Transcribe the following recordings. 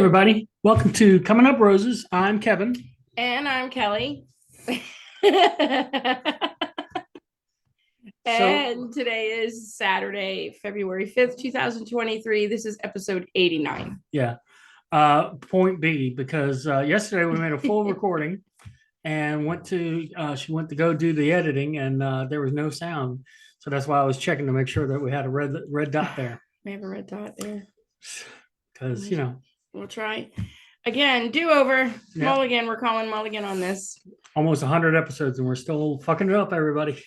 everybody. Welcome to Coming Up Roses. I'm Kevin. And I'm Kelly. So, And today is Saturday, February 5th, 2023. This is episode 89. yeah. Point B, because yesterday we made a full recording and she went to go do the editing and there was no sound. So that's why I was checking to make sure that we had a red dot there. We have a red dot there. Because, We'll try. Again, do-over. Yeah. Mulligan. We're calling Mulligan on this. Almost 100 episodes and we're still fucking it up, everybody.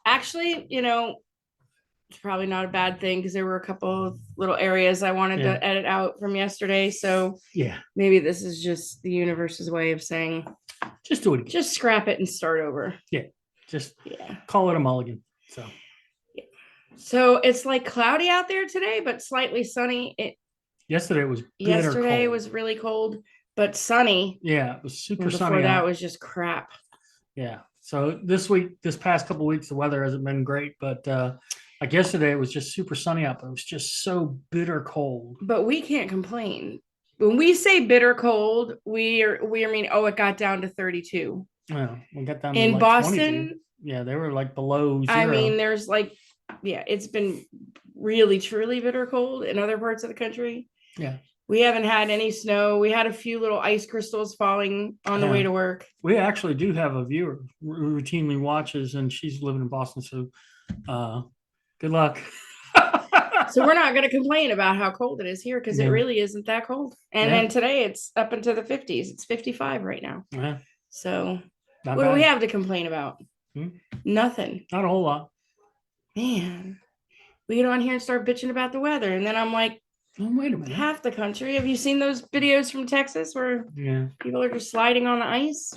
Actually, it's probably not a bad thing because there were a couple of little areas I wanted to edit out from yesterday. So Yeah. maybe this is just the universe's way of saying, Just do it again. just scrap it and start over. Yeah. Just call it a mulligan. So it's like cloudy out there today, but slightly sunny. Yesterday was Was really cold, but sunny. Yeah, it was super Before sunny. That was just this So this past couple of weeks, the weather hasn't been great, but like yesterday, it was just super sunny out, but it was just so bitter cold. But we can't complain. When we say bitter cold, we mean, it got down to 32. Yeah, we got down in to like Boston. 22. Yeah, they were like below zero. I mean, there's it's been really, truly bitter cold in other parts of the country. Yeah. We haven't had any snow. We had a few little ice crystals falling on the way to work. We actually do have a viewer who routinely watches, and she's living in Boston. So good luck. So we're not going to complain about how cold it is here because it really isn't that cold. And then today it's up into the 50s. It's 55 right now. Yeah. So Not what bad. do we have to complain about? Nothing. Not a whole lot. Man, we get on here and start bitching about the weather. And then I'm like, oh, wait a minute. Half the country. Have you seen those videos from Texas where people are just sliding on the ice?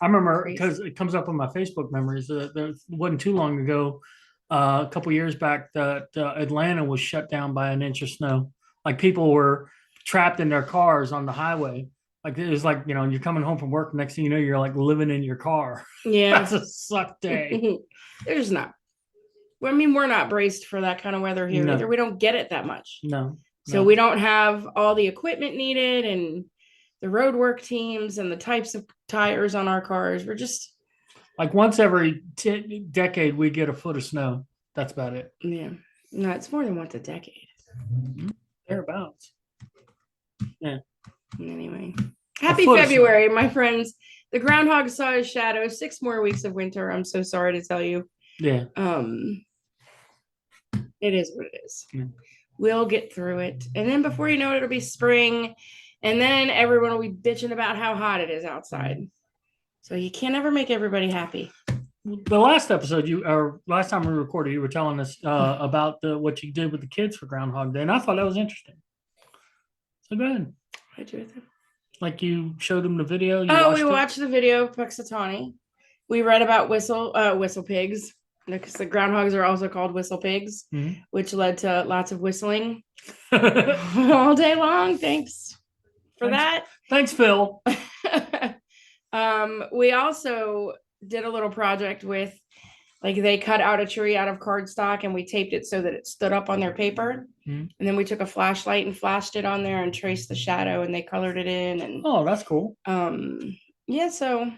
I remember because it comes up on my Facebook memories. There wasn't too long ago, a couple years back, that Atlanta was shut down by an inch of snow. Like people were trapped in their cars on the highway. Like it was like, you're coming home from work. Next thing you know, you're like living in your car. Yeah. That's a suck day. There's not. Well, I mean, we're not braced for that kind of weather here either. We don't get it that much. No. So we don't have all the equipment needed and the road work teams and the types of tires on our cars. We're just like once every decade we get a foot of snow. That's about it. Yeah. No, it's more than once a decade. Thereabouts. Yeah. Anyway, happy February, my friends. The groundhog saw his shadow. 6 more weeks of winter. I'm so sorry to tell you. Yeah. It is what it is. Yeah. We'll get through it. And then before you know it, it'll be spring. And then everyone will be bitching about how hot it is outside. So you can't ever make everybody happy. The last episode last time we recorded, you were telling us about what you did with the kids for Groundhog Day. And I thought that was interesting. So go ahead. What did you do with them? Like you showed them the video. We watched the video of Puxatawny. We read about whistle pigs. Because the groundhogs are also called whistle pigs, which led to lots of whistling all day long. Thanks for that. Thanks, Phil. We also did a little project with, they cut out a tree out of cardstock and we taped it so that it stood up on their paper. And then we took a flashlight and flashed it on there and traced the shadow and they colored it in. And that's cool. So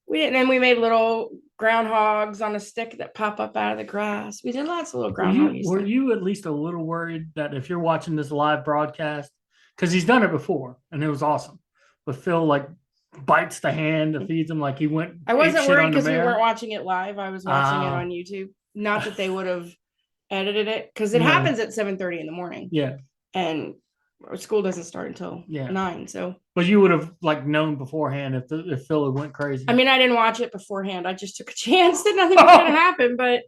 we did, and then we made little groundhogs on a stick that pop up out of the grass. We did lots of little groundhogs. Were you at least a little worried that if you're watching this live broadcast, because he's done it before and it was awesome, but Phil bites the hand that feeds him like he went. I wasn't worried because we weren't watching it live. I was watching it on YouTube. Not that they would have edited it because it happens at 7:30 in the morning. Yeah, and our school doesn't start until 9. So, but you would have known beforehand if Phil went crazy. I mean, I didn't watch it beforehand. I just took a chance that nothing was going to happen. But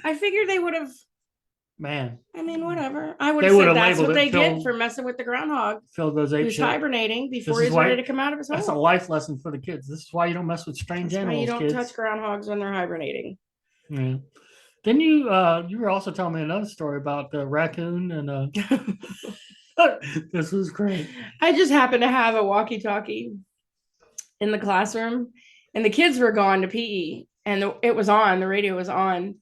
I figured they would have. Man, I mean, whatever. I would have said that's what they get for messing with the groundhog. Phil goes ape Who's hibernating before he's ready to come out of his hole. That's a life lesson for the kids. This is why you don't mess with strange animals. You don't kids. touch groundhogs when they're hibernating. Yeah. Then you were also telling me another story about the raccoon and this was great. I just happened to have a walkie-talkie in the classroom and the kids were gone to PE and the radio was on.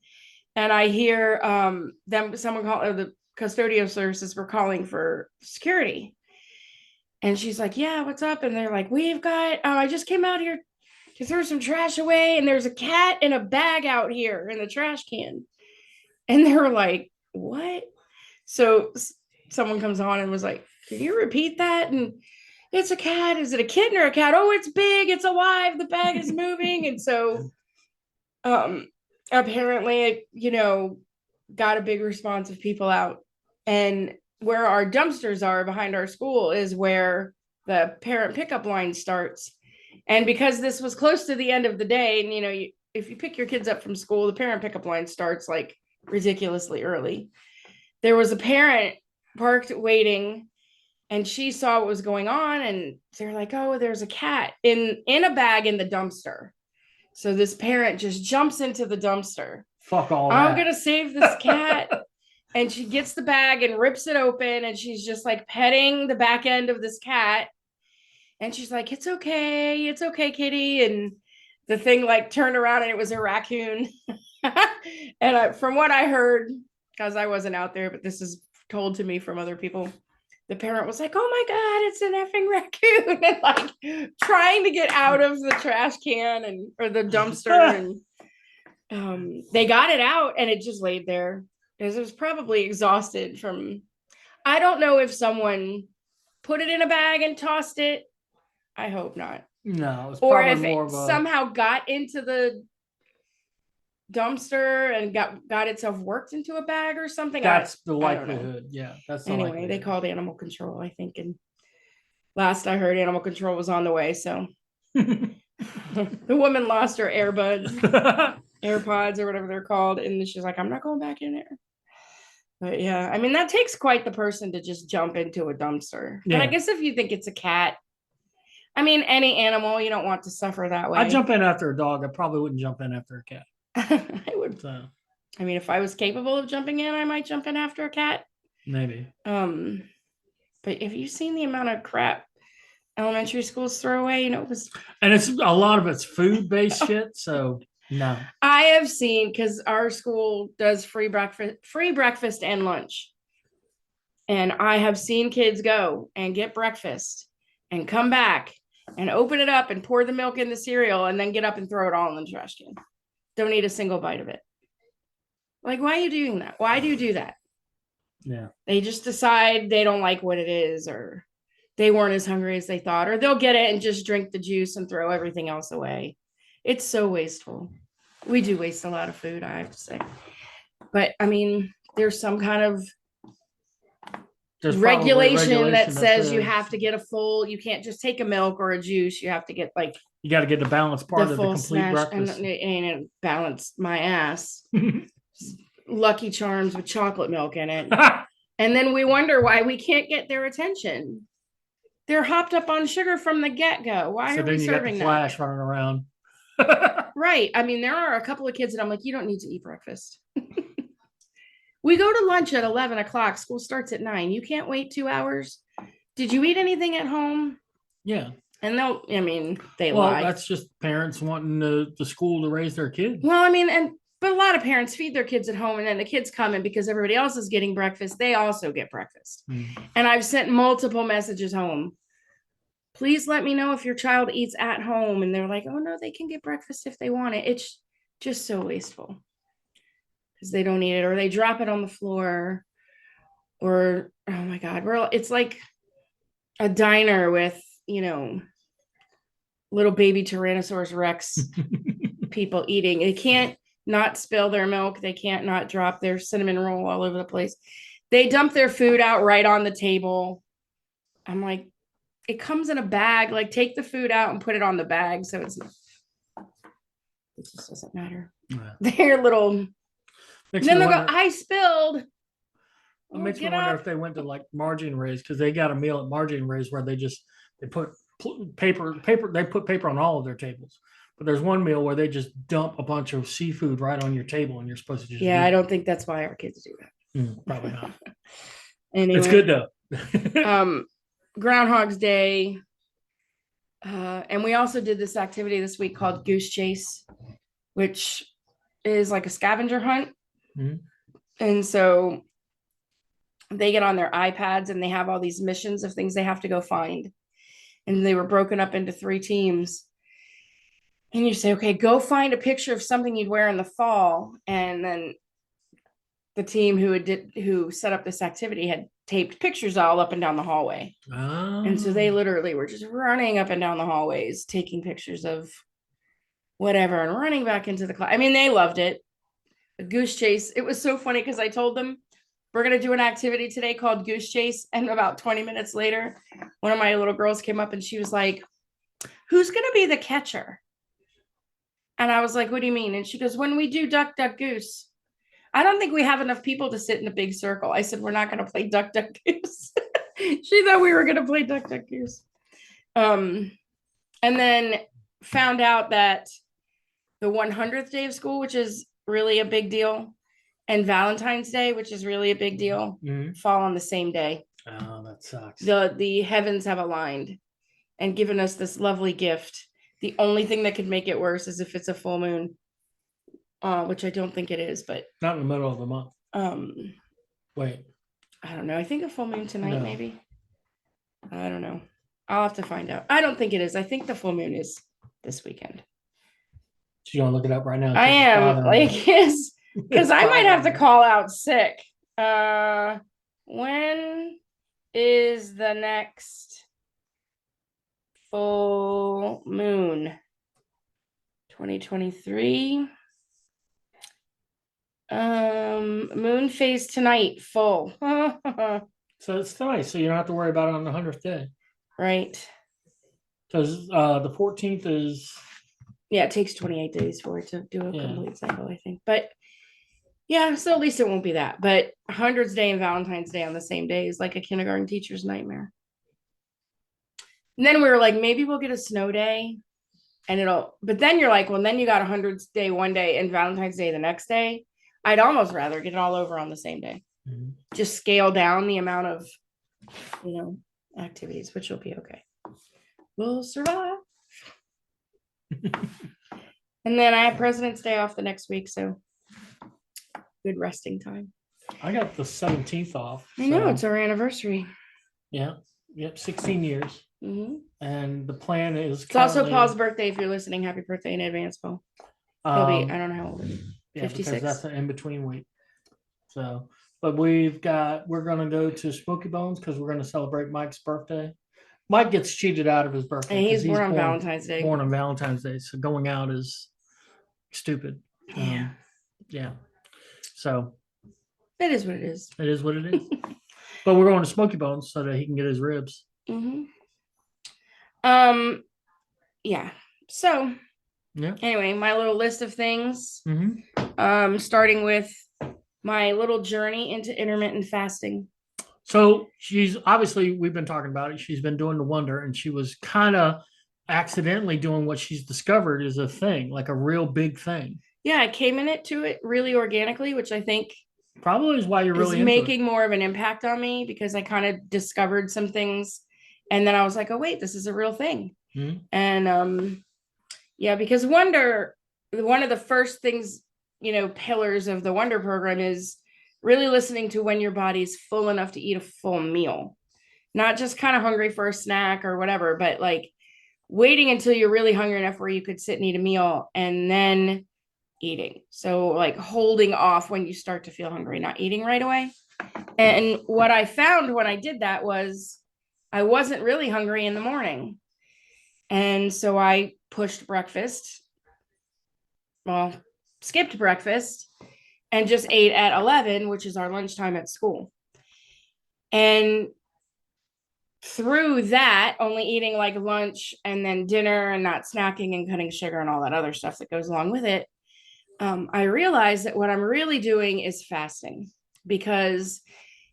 And I hear someone call, the custodial services were calling for security. And she's like, yeah, what's up? And they're like, we've got, I just came out here to throw some trash away. And there's a cat in a bag out here in the trash can. And they were like, what? So someone comes on and was like, can you repeat that? And it's a cat. Is it a kitten or a cat? Oh, it's big. It's alive. The bag is moving. And so apparently, got a big response of people out. And where our dumpsters are behind our school is where the parent pickup line starts. And because this was close to the end of the day, and if you pick your kids up from school, the parent pickup line starts like ridiculously early. There was a parent parked waiting, and she saw what was going on, and they're like, oh, there's a cat in a bag in the dumpster. So this parent just jumps into the dumpster. Fuck all that. I'm gonna save this cat. And she gets the bag and rips it open, and she's just like petting the back end of this cat. And she's like, it's okay, kitty. And the thing like turned around and it was a raccoon. And from what I heard, because I wasn't out there, but this is told to me from other people, the parent was like, oh my God, it's an effing raccoon. And like trying to get out of the trash can or the dumpster. And they got it out, and it just laid there because it was probably exhausted from, I don't know if someone put it in a bag and tossed it. I hope not. No, it's or probably if more it of a, somehow got into the dumpster and got itself worked into a bag or something. That's the likelihood. Yeah, that's the anyway. likelihood. They called animal control, I think, and last I heard, animal control was on the way. So the woman lost her AirPods or whatever they're called, and she's like, I'm not going back in there. But yeah, I mean, that takes quite the person to just jump into a dumpster. Yeah. But I guess if you think it's a cat, I mean, any animal, you don't want to suffer that way. I'd jump in after a dog. I probably wouldn't jump in after a cat. I would. So. I mean, if I was capable of jumping in, I might jump in after a cat. Maybe. But have you seen the amount of crap elementary schools throw away? And it's a lot of it's food-based shit. So no. I have seen, because our school does free breakfast and lunch. And I have seen kids go and get breakfast and come back and open it up and pour the milk in the cereal and then get up and throw it all in the trash can. Don't eat a single bite of it. Like, why are you doing that? Why do you do that? Yeah. They just decide they don't like what it is, or they weren't as hungry as they thought, or they'll get it and just drink the juice and throw everything else away. It's so wasteful. We do waste a lot of food, I have to say. But I mean, there's some kind of regulation that says you have to get you can't just take a milk or a juice. You have to get you got to get the balanced part of the complete breakfast. And balance my ass. Lucky Charms with chocolate milk in it. And then we wonder why we can't get their attention. They're hopped up on sugar from the get-go. Why are we serving that? Flash running around. Right. I mean, there are a couple of kids that I'm like, you don't need to eat breakfast. We go to lunch at 11 o'clock. School starts at 9. You can't wait 2 hours. Did you eat anything at home? Yeah. And they lie. That's just parents wanting the school to raise their kids. Well, I mean, but a lot of parents feed their kids at home, and then the kids come, and because everybody else is getting breakfast, they also get breakfast. And I've sent multiple messages home. Please let me know if your child eats at home. And they're like, oh no, they can get breakfast if they want it. It's just so wasteful. Because they don't eat it, or they drop it on the floor, or oh my God, it's like a diner with, little baby Tyrannosaurus Rex people eating. They can't not spill their milk. They can't not drop their cinnamon roll all over the place. They dump their food out right on the table. I'm like, it comes in a bag. Like, take the food out and put it on the bag. So it just doesn't matter. Yeah. They're little. And then they'll go, I spilled. It makes me wonder if they went to Margin Rays, because they got a meal at Margin Rays where they put paper. They put paper on all of their tables. But there's one meal where they just dump a bunch of seafood right on your table, and you're supposed to just. Yeah, I don't think that's why our kids do that. Probably not. Anyway, it's good though. Groundhog's Day. And we also did this activity this week called Goose Chase, which is like a scavenger hunt. Mm-hmm. And so they get on their iPads and they have all these missions of things they have to go find. And they were broken up into 3 teams. And you say, okay, go find a picture of something you'd wear in the fall. And then the team who set up this activity had taped pictures all up and down the hallway. Oh. And so they literally were just running up and down the hallways, taking pictures of whatever and running back into the class. I mean, they loved it. A goose chase. It was so funny because I told them we're going to do an activity today called goose chase. And about 20 minutes later, one of my little girls came up and she was like, who's going to be the catcher? And I was like, what do you mean? And she goes, when we do duck, duck, goose, I don't think we have enough people to sit in a big circle. I said, we're not going to play duck, duck, goose. She thought we were going to play duck, duck, goose. And then found out that the 100th day of school, which is really a big deal, and Valentine's Day, which is really a big deal, fall on the same day. Oh, that sucks. The heavens have aligned and given us this lovely gift. The only thing that could make it worse is if it's a full moon, which I don't think it is, but not in the middle of the month. Wait, I don't know. I think a full moon tonight, maybe. I don't know. I'll have to find out. I don't think it is. I think the full moon is this weekend. So you want to look it up right now? I am, like, yes, because I might have to call out sick. When is the next full moon? 2023. Moon phase tonight, full. So it's nice. So you don't have to worry about it on the 100th day. Right. Because the 14th is. Yeah, it takes 28 days for it to do a complete cycle, I think. But yeah, so at least it won't be that. But 100th day and Valentine's Day on the same day is like a kindergarten teacher's nightmare. And then we were like, maybe we'll get a snow day and but then you're like, well, then you got 100th day one day and Valentine's Day the next day. I'd almost rather get it all over on the same day. Mm-hmm. Just scale down the amount of, activities, which will be okay. We'll survive. And then I have President's Day off the next week, so good resting time. I got the 17th off. I know, it's our anniversary. Yeah. Yep, 16 years. Mm-hmm. And the plan is it's also Paul's birthday. If you're listening, happy birthday in advance, Paul. He'll be, I don't know how old he is. 56. Because that's an in-between week. So, but we're going to go to Smoky Bones because we're going to celebrate Mike's birthday. Mike gets cheated out of his birthday. And he's born on Valentine's Day. Born on Valentine's Day. So going out is stupid. Yeah. Yeah. So. It is what it is. It is what it is. But we're going to Smoky Bones so that he can get his ribs. Mm-hmm. Yeah. So. Yeah. Anyway, my little list of things. Mm-hmm. Starting with my little journey into intermittent fasting. So we've been talking about it. She's been doing the Wonder, and she was kind of accidentally doing what she's discovered is a thing, like a real big thing. Yeah, I came to it really organically, which I think probably is why you're really making more of an impact on me, because I kind of discovered some things, and then I was like, oh wait, this is a real thing. Mm-hmm. And yeah, because Wonder, one of the first things, pillars of the Wonder program is really listening to when your body's full enough to eat a full meal, not just kind of hungry for a snack or whatever, but like waiting until you're really hungry enough where you could sit and eat a meal and then eating. So like holding off when you start to feel hungry, not eating right away. And what I found when I did that was I wasn't really hungry in the morning. And so I pushed breakfast, skipped breakfast, and just ate at 11, which is our lunchtime at school. And through that, only eating like lunch and then dinner and not snacking and cutting sugar and all that other stuff that goes along with it, I realized that what I'm really doing is fasting, because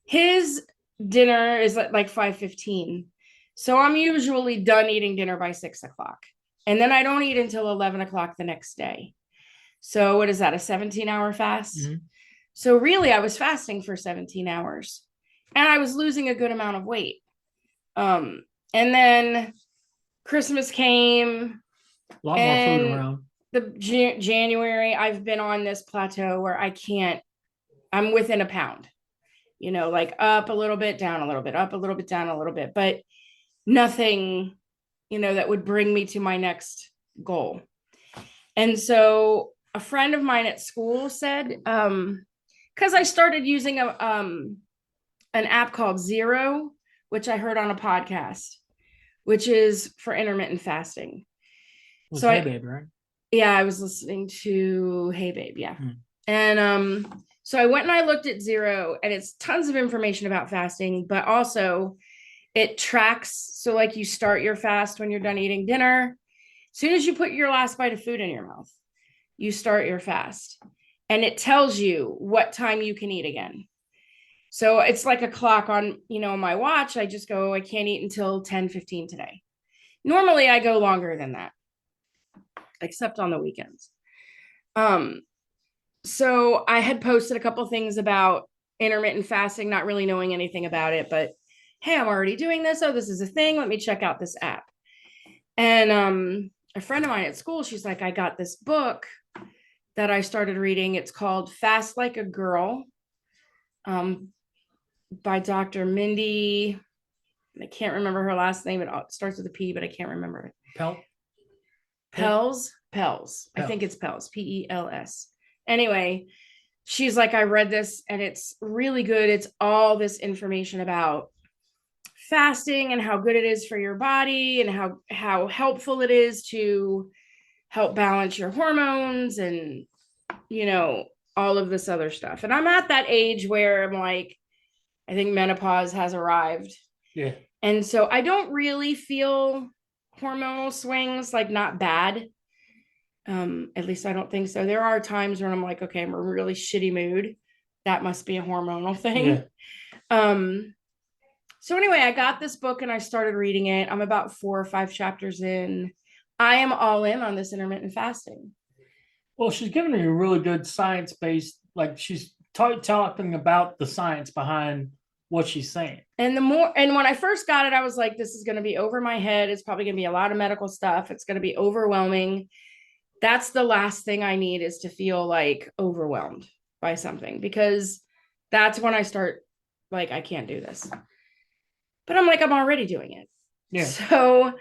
his dinner is like 5:15. So I'm usually done eating dinner by 6 o'clock. And then I don't eat until 11 o'clock the next day. So what is that, a 17-hour fast? Mm-hmm. So really, I was fasting for 17 hours. And I was losing a good amount of weight. And then Christmas came. A lot more food around. The January, I've been on this plateau where I'm within a pound. like up a little bit, down a little bit, up a little bit, down a little bit, but nothing, that would bring me to my next goal. And so a friend of mine at school said, because I started using an app called Zero, which I heard on a podcast, which is for intermittent fasting. So Hey Babe, right? Yeah, I was listening to Hey Babe, yeah. And so I went and I looked at Zero, and it's tons of information about fasting, but also it tracks. So like you start your fast when you're done eating dinner. As soon as you put your last bite of food in your mouth, you start your fast, and it tells you what time you can eat again. So it's like a clock on, my watch. I just go, I can't eat until 10:15 today. Normally I go longer than that, except on the weekends. So I had posted a couple things about intermittent fasting, not really knowing anything about it, but hey, I'm already doing this. Oh, this is a thing. Let me check out this app. And a friend of mine at school, she's like, I got this book that I started reading. It's called Fast Like a Girl, by Dr. Mindy. I can't remember her last name. It starts with a P, but I can't remember it. Pels. I think it's Pels, P-E-L-S. Anyway, she's like, I read this and it's really good. It's all this information about fasting and how good it is for your body and how helpful it is to help balance your hormones and, all of this other stuff. And I'm at that age where I'm like, I think menopause has arrived. Yeah. And so I don't really feel hormonal swings, like not bad. At least I don't think so. There are times when I'm like, okay, I'm in a really shitty mood. That must be a hormonal thing. Yeah. So anyway, I got this book and I started reading it. I'm about 4 or 5 chapters in. I am all in on this intermittent fasting. Well, she's giving you a really good science-based, like she's talking about the science behind what she's saying. And when I first got it, I was like, this is going to be over my head. It's probably going to be a lot of medical stuff. It's going to be overwhelming. That's the last thing I need, is to feel like overwhelmed by something, because that's when I start like, I can't do this. But I'm like, I'm already doing it. Yeah. So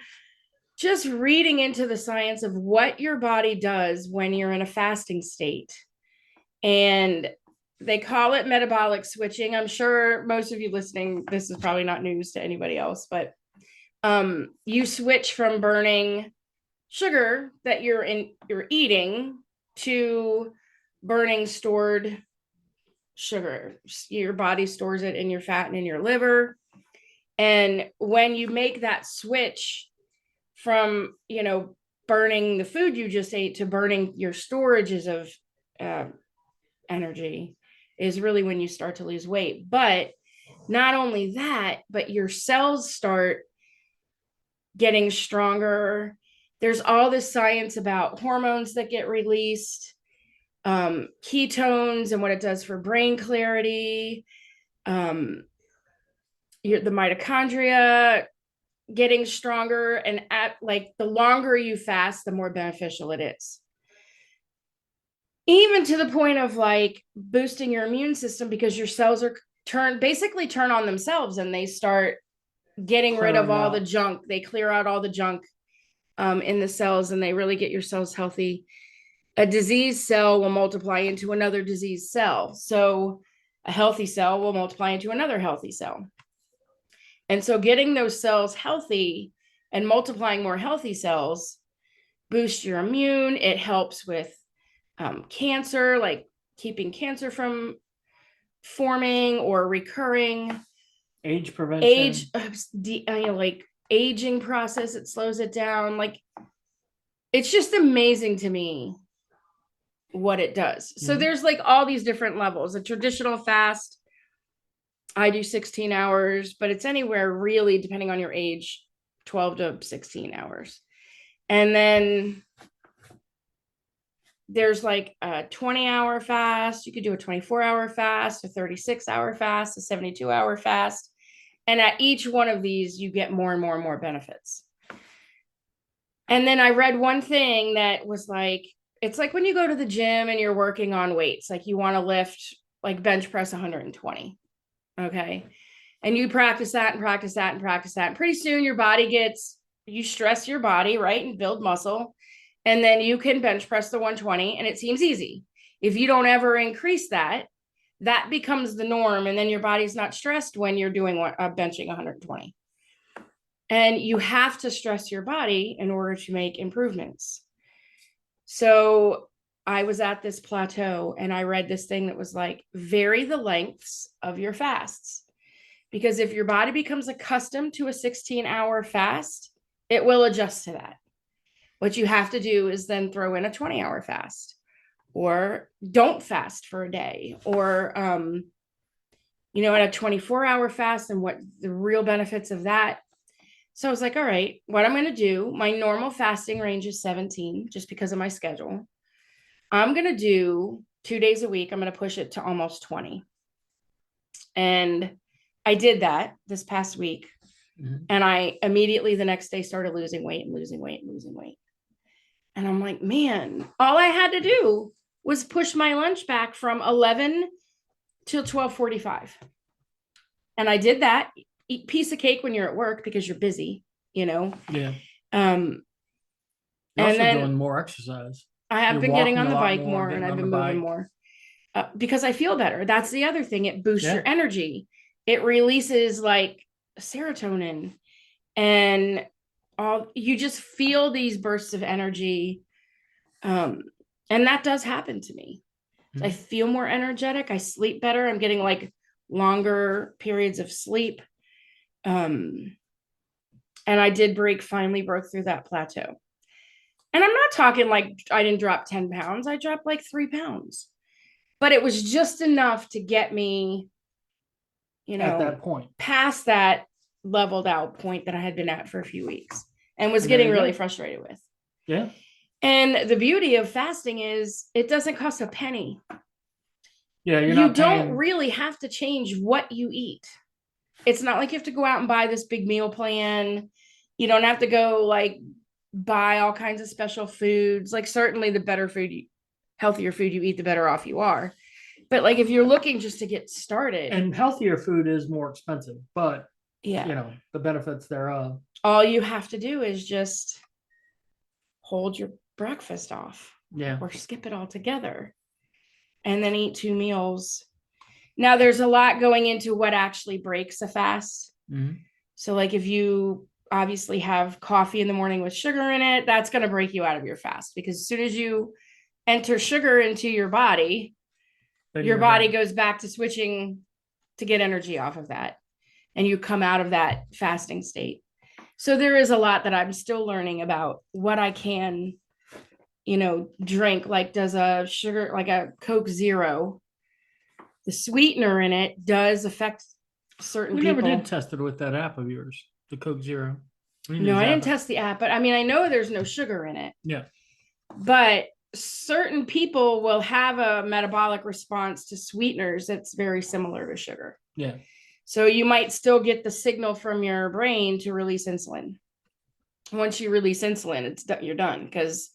just reading into the science of what your body does when you're in a fasting state. And they call it metabolic switching. I'm sure most of you listening, this is probably not news to anybody else, but you switch from burning sugar that you're eating to burning stored sugar. Your body stores it in your fat and in your liver. And when you make that switch from, burning the food you just ate to burning your storages of energy, is really when you start to lose weight. But not only that, but your cells start getting stronger. There's all this science about hormones that get released, ketones and what it does for brain clarity, the mitochondria getting stronger, and the longer you fast, the more beneficial it is. Even to the point of like boosting your immune system, because your cells are turn on themselves and they start getting rid of all the junk. They clear out all the junk in the cells, and they really get your cells healthy. A diseased cell will multiply into another diseased cell. So a healthy cell will multiply into another healthy cell. And so getting those cells healthy and multiplying more healthy cells boosts your immune. It helps with cancer, like keeping cancer from forming or recurring. Age prevention. Like aging process, it slows it down. Like, it's just amazing to me what it does. So there's like all these different levels. A traditional fast, I do 16 hours, but it's anywhere really, depending on your age, 12 to 16 hours. And then there's like a 20-hour fast. You could do a 24-hour fast, a 36-hour fast, a 72-hour fast. And at each one of these, you get more and more and more benefits. And then I read one thing that was like, it's like when you go to the gym and you're working on weights, like you want to lift, like bench press 120. Okay. And you practice that and practice that and practice that. And pretty soon you stress your body, right? And build muscle. And then you can bench press the 120 and it seems easy. If you don't ever increase that, that becomes the norm. And then your body's not stressed when you're doing benching 120. And you have to stress your body in order to make improvements. So I was at this plateau and I read this thing that was like, vary the lengths of your fasts. Because if your body becomes accustomed to a 16-hour fast, it will adjust to that. What you have to do is then throw in a 20-hour fast, or don't fast for a day, or, at a 24-hour fast, and what the real benefits of that. So I was like, all right, what I'm going to do, my normal fasting range is 17, just because of my schedule. I'm going to do 2 days a week. I'm going to push it to almost 20. And I did that this past week. Mm-hmm. And I immediately the next day started losing weight. And I'm like, man, all I had to do was push my lunch back from 11 till 12:45. And I did that. Eat piece of cake when you're at work because you're busy, Yeah. You're and also then doing more exercise. I have been getting on the bike more, and I've been moving more because I feel better. That's the other thing. It boosts your energy. It releases like serotonin, and you just feel these bursts of energy. And that does happen to me. Mm-hmm. I feel more energetic. I sleep better. I'm getting like longer periods of sleep. And I finally broke through that plateau. And I'm not talking like I didn't drop 10 pounds. I dropped like 3 pounds, but it was just enough to get me, at that point, past that leveled out point that I had been at for a few weeks and was getting really frustrated with. Yeah. And the beauty of fasting is it doesn't cost a penny. Yeah. You don't really have to change what you eat. It's not like you have to go out and buy this big meal plan. You don't have to go like buy all kinds of special foods. Like certainly the better food, healthier food you eat, the better off you are. But like if you're looking just to get started. And healthier food is more expensive, but the benefits thereof. All you have to do is just hold your breakfast off. Yeah. Or skip it altogether. And then eat 2 meals. Now there's a lot going into what actually breaks a fast. Mm-hmm. So like if you obviously have coffee in the morning with sugar in it, that's going to break you out of your fast, because as soon as you enter sugar into your body, your body goes back to switching to get energy off of that. And you come out of that fasting state. So there is a lot that I'm still learning about what I can, drink. Like does a sugar, like a Coke Zero, the sweetener in it does affect certain people. We never did test it with that app of yours, the Coke Zero. No, I didn't test the app, but I mean, I know there's no sugar in it. Yeah. But certain people will have a metabolic response to sweeteners that's very similar to sugar. Yeah. So you might still get the signal from your brain to release insulin. Once you release insulin, you're done, because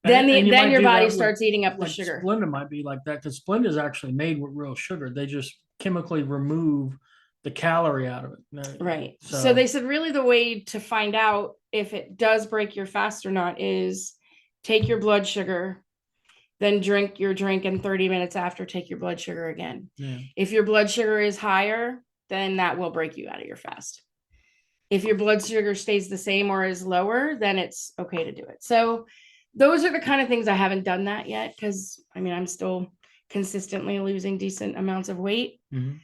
then your body starts eating up the sugar. Splenda might be like that, because Splenda is actually made with real sugar. They just chemically remove the calorie out of it. Right. So they said really the way to find out if it does break your fast or not is take your blood sugar, then drink your drink, and 30 minutes after, take your blood sugar again. Yeah. If your blood sugar is higher, then that will break you out of your fast. If your blood sugar stays the same or is lower, then it's okay to do it. So those are the kind of things I haven't done that yet, because I'm still consistently losing decent amounts of weight. Mm-hmm.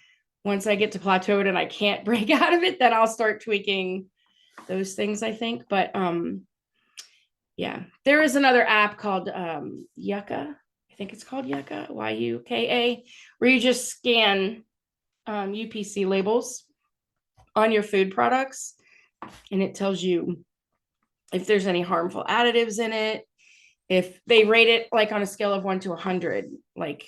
Once I get to plateaued and I can't break out of it, then I'll start tweaking those things, I think. But there is another app called Yucca. I think it's called Yucca, Yuka, where you just scan UPC labels on your food products, and it tells you if there's any harmful additives in it. If they rate it like on a scale of 1 to 100, like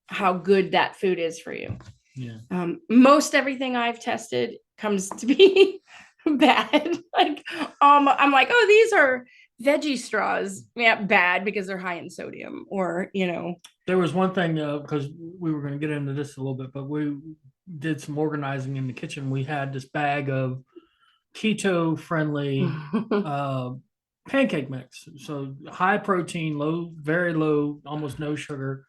how good that food is for you. Yeah. Most everything I've tested comes to be bad. Like, I'm like, oh, these are veggie straws. Yeah, bad because they're high in sodium, or There was one thing, because we were going to get into this a little bit, but did some organizing in the kitchen, we had this bag of keto friendly pancake mix. So high protein, very low, almost no sugar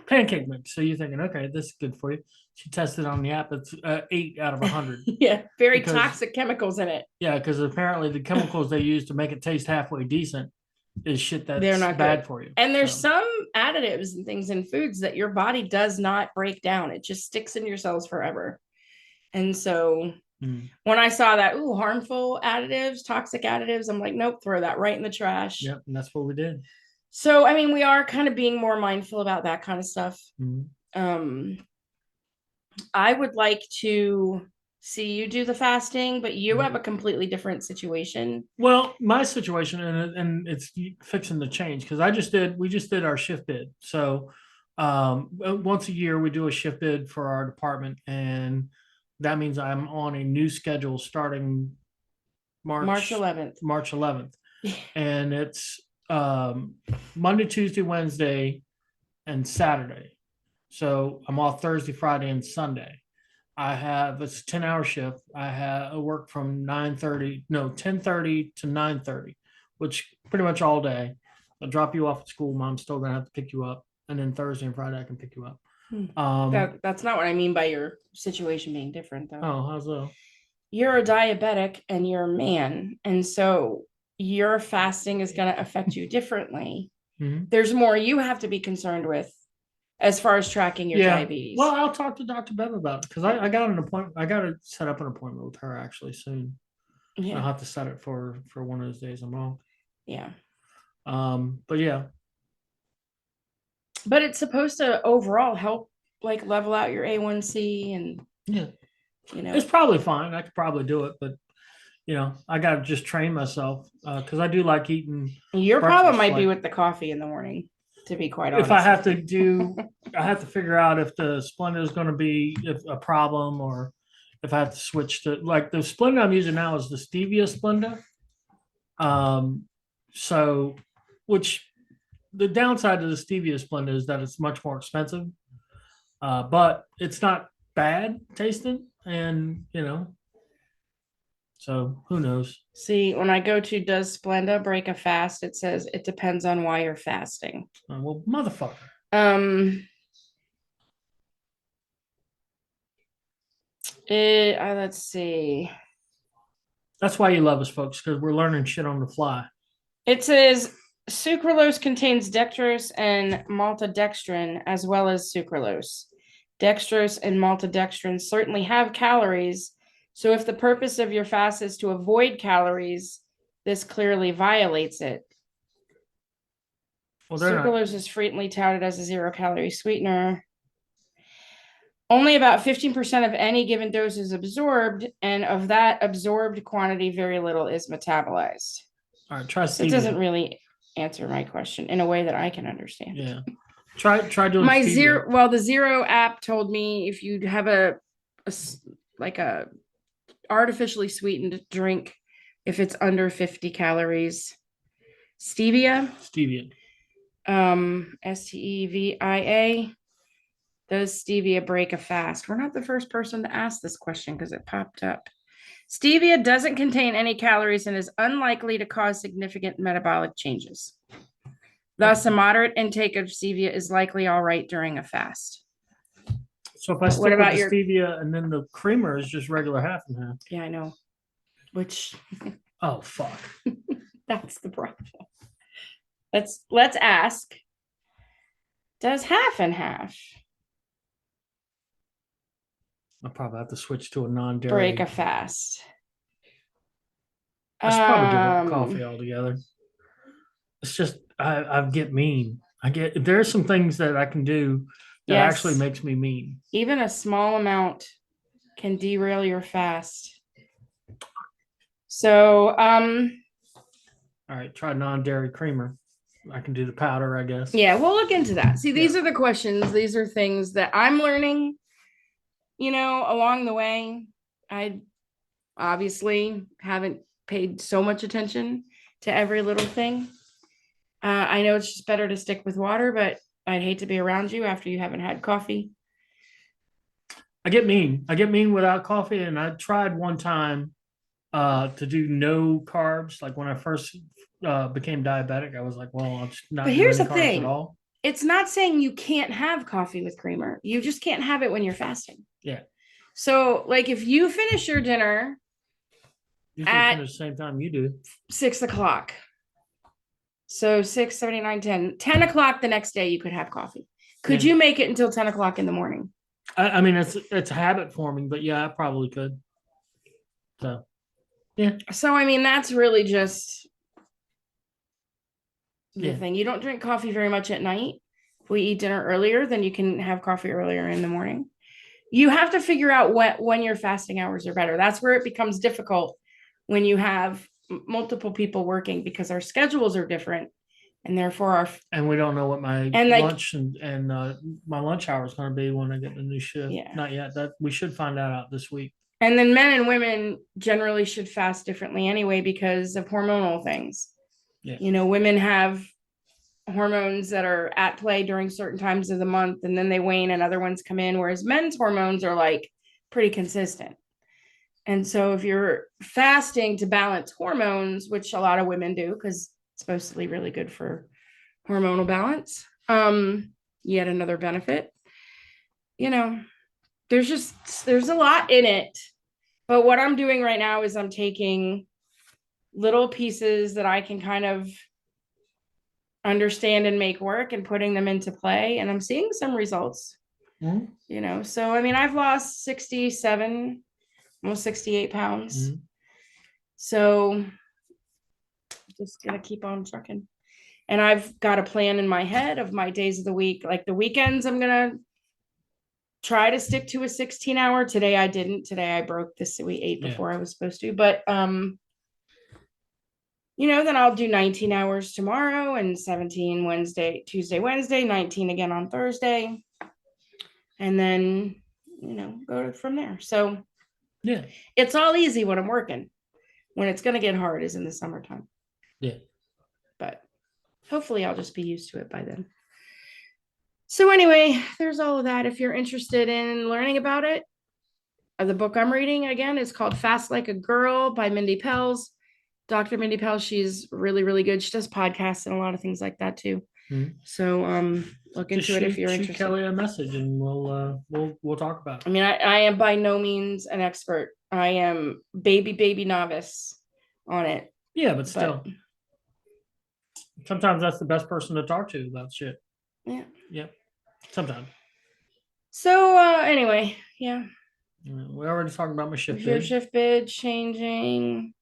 pancake mix. So you're thinking, okay, this is good for you. She tested on the app. It's 8 out of 100. Yeah, very toxic chemicals in it. Yeah, because apparently the chemicals they use to make it taste halfway decent is shit that's They're not bad good for you. And there's some additives and things in foods that your body does not break down. It just sticks in your cells forever. And so when I saw that, harmful additives, toxic additives, I'm like, nope, throw that right in the trash. Yep, and that's what we did. So, I mean, we are kind of being more mindful about that kind of stuff. I would like to see you do the fasting, but you have a completely different situation. Well, my situation, and it's fixing to change because we just did our shift bid. So once a year we do a shift bid for our department, and that means I'm on a new schedule starting March 11th. March 11th. And it's Monday, Tuesday, Wednesday, and Saturday. So I'm off Thursday, Friday, and Sunday. It's a 10-hour shift. I work from 10:30 to 9:30, which pretty much all day. I'll drop you off at school. Mom's still gonna have to pick you up. And then Thursday and Friday I can pick you up. That's not what I mean by your situation being different though. Oh, how's that? You're a diabetic and you're a man. And so your fasting is going to affect you differently. There's more you have to be concerned with as far as tracking your diabetes. Well, I'll talk to Dr. Bev about it because I got an appointment. I got to set up an appointment with her actually soon. Yeah. I'll have to set it for one of those days I'm off. Yeah. But yeah. But it's supposed to overall help like level out your A1C and it's probably fine. I could probably do it, but I got to just train myself because I do like eating. Your problem might be with the coffee in the morning, to be quite honest. If I have to I have to figure out if the Splenda is going to be a problem or if I have to switch to like the Splenda I'm using now is the stevia Splenda. So, which the downside of the stevia Splenda is that it's much more expensive, but it's not bad tasting, and so who knows? See, when I go to does Splenda break a fast, it says it depends on why you're fasting. Well, motherfucker. Let's see. That's why you love us, folks, because we're learning shit on the fly. It says sucralose contains dextrose and maltodextrin as well as sucralose. Dextrose and maltodextrin certainly have calories. So if the purpose of your fast is to avoid calories, this clearly violates it. Well, sucralose is frequently touted as a 0-calorie sweetener. Only about 15% of any given dose is absorbed, and of that absorbed quantity, very little is metabolized. All right, try stevia. It doesn't really answer my question in a way that I can understand. Yeah. Try doing my stevia. The Zero app told me if you have a artificially sweetened drink, if it's under 50 calories. Stevia. Stevia. Does stevia break a fast? We're not the first person to ask this question because it popped up. Stevia doesn't contain any calories and is unlikely to cause significant metabolic changes. Thus, a moderate intake of stevia is likely all right during a fast. So if I stick with the stevia and then the creamer is just regular half and half. Yeah, I know. Which oh fuck. That's the problem. Let's ask. Does half and half I'll probably have to switch to a non-dairy. Break a fast. I should probably give up coffee altogether. It's just I get mean. There's some things that I can do that actually makes me mean. Even a small amount can derail your fast. So all right, try non-dairy creamer. I can do the powder, I guess. Yeah, we'll look into that. See, these are the questions. These are things that I'm learning, along the way. I obviously haven't paid so much attention to every little thing. I know it's just better to stick with water, but I'd hate to be around you after you haven't had coffee. I get mean. I get mean without coffee, and I tried one time to do no carbs. Like when I first became diabetic, I was like, well, I'll just But not do here's any the carbs at thing. all. It's not saying you can't have coffee with creamer. You just can't have it when you're fasting. Yeah. So, like, if you finish your dinner Usually at finish the same time you do. 6 o'clock, so 6, 7, 8, 9, 10, 10 o'clock the next day, you could have coffee. Could Yeah. you make it until 10 o'clock in the morning? I mean, it's habit forming, but yeah, I probably could. So, yeah. So, I mean, that's really just the Yeah. thing. You don't drink coffee very much at night. If we eat dinner earlier, then you can have coffee earlier in the morning. You have to figure out when your fasting hours are better. That's where it becomes difficult when you have multiple people working, because our schedules are different, and therefore And we don't know what my lunch and my lunch hour is going to be when I get the new shift. Yeah. Not yet. That we should find that out this week. And then men and women generally should fast differently anyway because of hormonal things. Yeah. You know, women have hormones that are at play during certain times of the month, and then they wane and other ones come in, whereas men's hormones are like pretty consistent. And so if you're fasting to balance hormones, which a lot of women do because it's supposedly really good for hormonal balance, yet another benefit, you know, there's a lot in it. But what I'm doing right now is I'm taking little pieces that I can kind of understand and make work and putting them into play, and I'm seeing some results. Mm-hmm. You know, so I mean, I've lost 67, almost 68 pounds. Mm-hmm. So just gonna keep on trucking. And I've got a plan in my head of my days of the week. Like the weekends, I'm gonna try to stick to a 16-hour. Today I didn't. Today I broke this. We ate before I was supposed to, but you know, then I'll do 19 hours tomorrow and 17 Tuesday, Wednesday, 19 again on Thursday. And then, you know, go from there. So yeah, it's all easy when I'm working. When it's going to get hard is in the summertime. Yeah. But hopefully I'll just be used to it by then. So anyway, there's all of that. If you're interested in learning about it, the book I'm reading again is called Fast Like a Girl by Mindy Pelz. Dr. Mindy Pelz, she's really, really good. She does podcasts and a lot of things like that too. Mm-hmm. So look into it if you're interested. Shoot Kelly a message and we'll talk about it. I mean, I am by no means an expert. I am baby novice on it. Yeah, but still. Sometimes that's the best person to talk to about shit. Yeah. Yep. Sometimes. So anyway, yeah. We already talked about my shift bid. Your shift bid changing.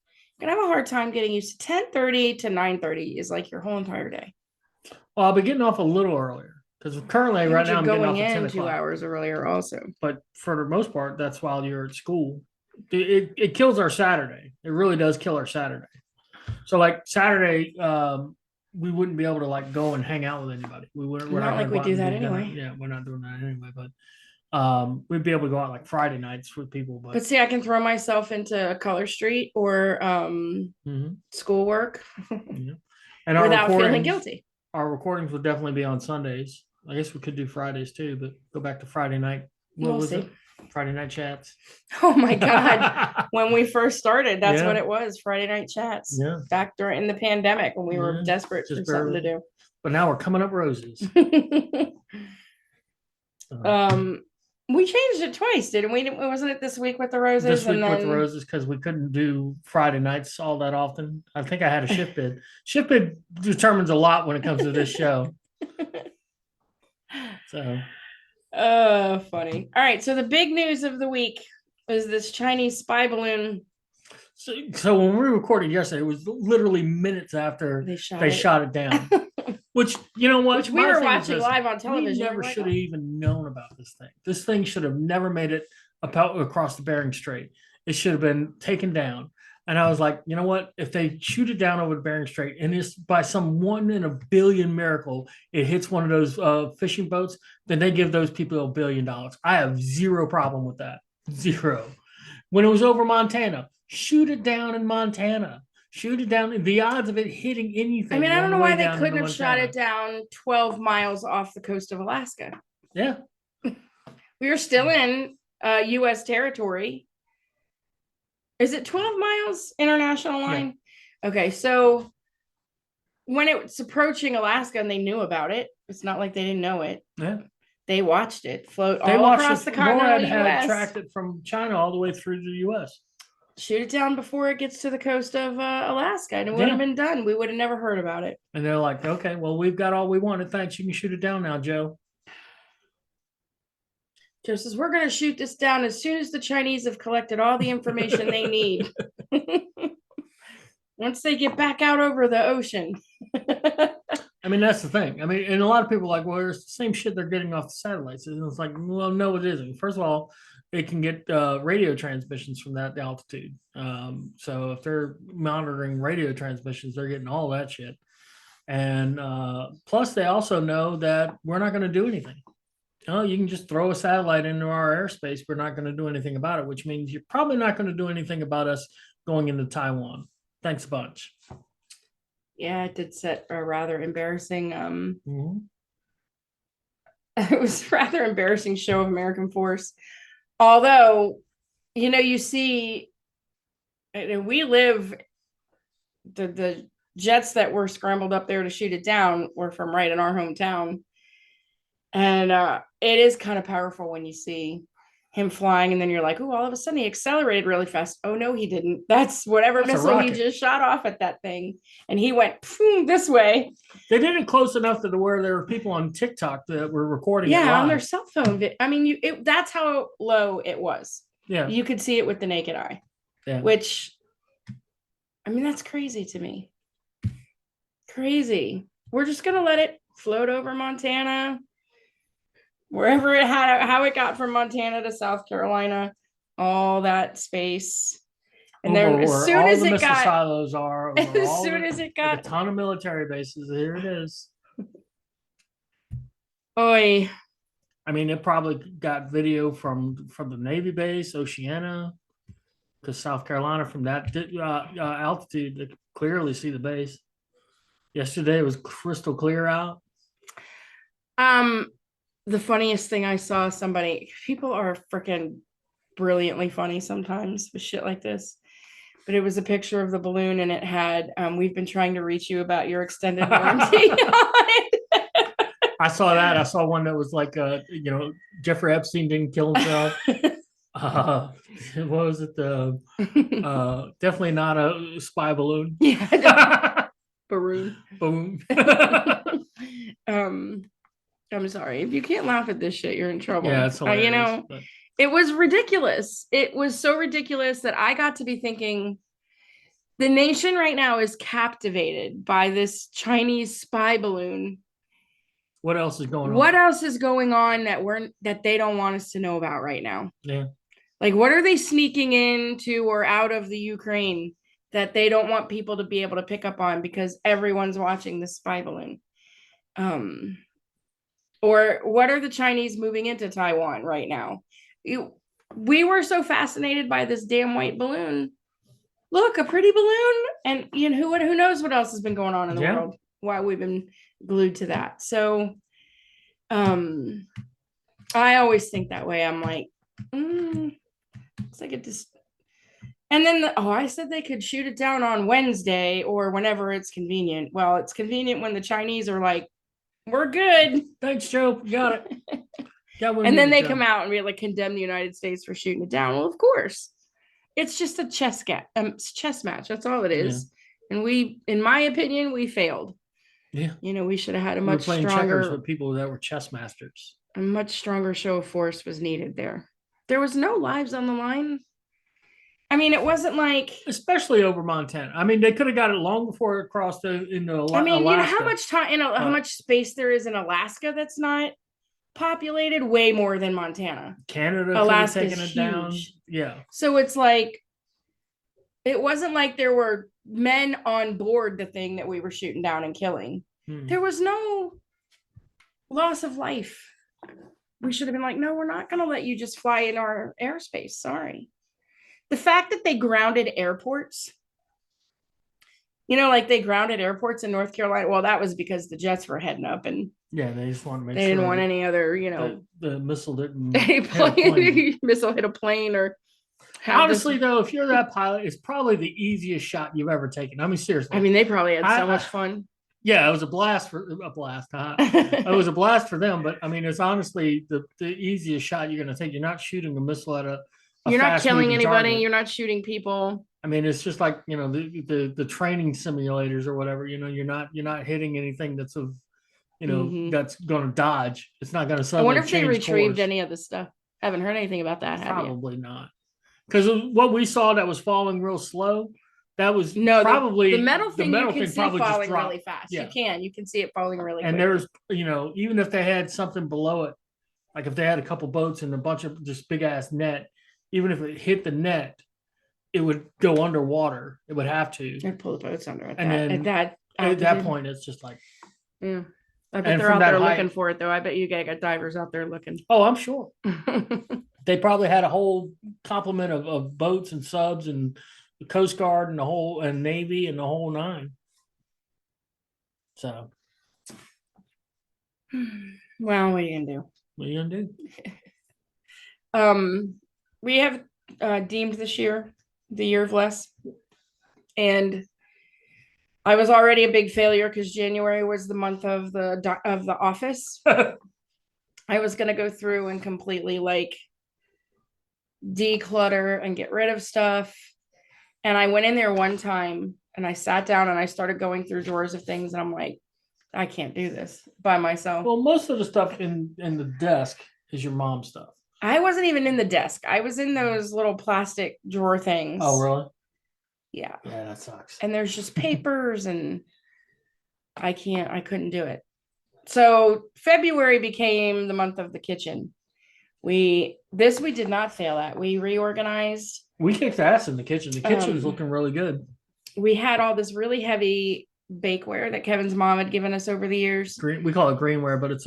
I'm gonna have a hard time getting used to 10:30 to 9:30 is like your whole entire day. Well, I'll be getting off a little earlier because currently right now I'm going getting off at 10 in o'clock. 2 hours earlier also. But for the most part, that's while you're at school. It kills our Saturday. It really does kill our Saturday. So like Saturday, we wouldn't be able to like go and hang out with anybody. We're not like we do that anyway. Yeah, we're not doing that anyway. But we'd be able to go out like Friday nights with people. But see, I can throw myself into Color Street or schoolwork and without feeling guilty. Our recordings would definitely be on Sundays. I guess we could do Fridays too, but go back to Friday night. We'll see. Friday night chats. Oh my God. When we first started, that's what it was. Friday night chats. Yeah. Back during the pandemic when we were desperate for something to do. But now we're coming up roses. We changed it twice, didn't we? Wasn't it this week with the roses? This week with the roses because we couldn't do Friday nights all that often. I think I had a shift bid. Shift bid determines a lot when it comes to this show. So. Funny. All right. So the big news of the week was this Chinese spy balloon. So when we recorded yesterday, it was literally minutes after they shot it down. Which, you know what? Which we were watching live on television. We never should have even known about this thing. This thing should have never made it across the Bering Strait. It should have been taken down. And I was like, you know what? If they shoot it down over the Bering Strait and it's by some 1 in a billion miracle, it hits one of those fishing boats, then they give those people $1 billion. I have zero problem with that. Zero. When it was over Montana, shoot it down in Montana. Shoot it down. The odds of it hitting anything. I mean, I don't know why they couldn't have shot it down 12 miles off the coast of Alaska. Yeah. We were still in U.S. territory. Is it 12 miles international line? Yeah. Okay, so when it's approaching Alaska and they knew about it, it's not like they didn't know it. Yeah. They watched it float all across the continental NORAD U.S. had tracked it from China all the way through to the U.S. Shoot it down before it gets to the coast of Alaska, and it would have been done. We would have never heard about it. And they're like, okay, well, we've got all we wanted. Thanks. You can shoot it down now, Joe. Joe says, we're going to shoot this down as soon as the Chinese have collected all the information they need. Once they get back out over the ocean. I mean, that's the thing. I mean, and a lot of people are like, well, it's the same shit they're getting off the satellites. And it's like, well, no, it isn't. First of all, it can get radio transmissions from that altitude. So if they're monitoring radio transmissions, they're getting all that shit. And plus, they also know that we're not going to do anything. Oh, you can just throw a satellite into our airspace. We're not going to do anything about it, which means you're probably not going to do anything about us going into Taiwan. Thanks a bunch. Yeah, it did set a rather embarrassing. It was a rather embarrassing show of American force. Although, you see, we live, the jets that were scrambled up there to shoot it down were from right in our hometown. And it is kind of powerful when you see him flying, and then you're like, oh, all of a sudden he accelerated really fast. Oh, no, he didn't. That's whatever missile he just shot off at that thing. And he went this way. They did it close enough to where there were people on TikTok that were recording it on their cell phone. I mean, that's how low it was. Yeah. You could see it with the naked eye. Yeah. Which, I mean, that's crazy to me. Crazy. We're just going to let it float over Montana. Wherever it had, how it got from Montana to South Carolina, all that space. And then as soon as it got, silos are, as soon as it got a ton of military bases, here it is. Oi. I mean, it probably got video from the Navy base, Oceana, because South Carolina from that altitude, they could clearly see the base. Yesterday it was crystal clear out. The funniest thing I saw, people are freaking brilliantly funny sometimes with shit like this, but it was a picture of the balloon, and it had, we've been trying to reach you about your extended warranty. I saw that. I saw one that was like, Jeffrey Epstein didn't kill himself. What was it? Definitely not a spy balloon. Yeah. Baroon. Boom. I'm sorry. If you can't laugh at this shit, you're in trouble. Yeah, it's hilarious. It was ridiculous. It was so ridiculous that I got to be thinking, the nation right now is captivated by this Chinese spy balloon. What else is going on? What else is going on that they don't want us to know about right now? Yeah. Like, what are they sneaking into or out of the Ukraine that they don't want people to be able to pick up on because everyone's watching the spy balloon? Or what are the Chinese moving into Taiwan right now? We were so fascinated by this damn white balloon. Look, a pretty balloon. And who knows what else has been going on in the world? Why we've been glued to that. So I always think that way. I'm like, looks like it just. And then I said they could shoot it down on Wednesday or whenever it's convenient. Well, it's convenient when the Chinese are like, we're good. Thanks, Joe. Got it. And then they come out and really condemn the United States for shooting it down. Well, of course. It's just a chess match. That's all it is. Yeah. And in my opinion, we failed. Yeah. We should have had a much playing stronger checkers with people that were chess masters. A much stronger show of force was needed there. There was no lives on the line. I mean, it wasn't like, especially over Montana. I mean, they could have got it long before it crossed into Alaska. I mean, how much time how much space there is in Alaska that's not populated? Way more than Montana. Canada, Alaska's taken it huge. Down. Yeah. So it's like, it wasn't like there were men on board the thing that we were shooting down and killing. There was no loss of life. We should have been like, no, we're not going to let you just fly in our airspace. Sorry. The fact that they grounded airports, like they grounded airports in North Carolina. Well, that was because the jets were heading up and Yeah, they just want to make They sure didn't want any other, the missile didn't missile hit a plane or. Honestly, though, if you're that pilot, it's probably the easiest shot you've ever taken. I mean, seriously. I mean, they probably had so much fun. Yeah, it was a blast. Huh? It was a blast for them, but I mean, it's honestly the easiest shot you're going to take. You're not shooting a missile at a you're not killing anybody. Target. You're not shooting people. I mean, it's just like the training simulators or whatever. You're not hitting anything that's of that's going to dodge. It's not going to suddenly. I wonder if they retrieved course. Any of the stuff. I haven't heard anything about that. Probably not, because what we saw that was falling real slow. That was probably the metal thing. You can see falling really fast. Yeah. You can see it falling really. And there's even if they had something below it, like if they had a couple boats and a bunch of just big ass net, even if it hit the net, it would go underwater. It would have to. I'd pull the boats under it. And then at that point, it's just like, yeah. I bet they're out there looking for it, though. I bet you got divers out there looking. Oh, I'm sure. They probably had a whole complement of boats and subs and the Coast Guard and Navy and the whole nine. So, well, what are you gonna do? What are you gonna do? We have deemed this year the year of less, and I was already a big failure because January was the month of the office. I was gonna go through and completely like declutter and get rid of stuff. And I went in there one time and I sat down and I started going through drawers of things and I'm like, I can't do this by myself. Well, most of the stuff in the desk is your mom's stuff. I wasn't even in the desk. I was in those little plastic drawer things. Oh, really? Yeah. Yeah, that sucks. And there's just papers and I couldn't do it. So February became the month of the kitchen. We did not fail at. We reorganized. We kicked ass in the kitchen. The kitchen is looking really good. We had all this really heavy bakeware that Kevin's mom had given us over the years. We call it greenware, but it's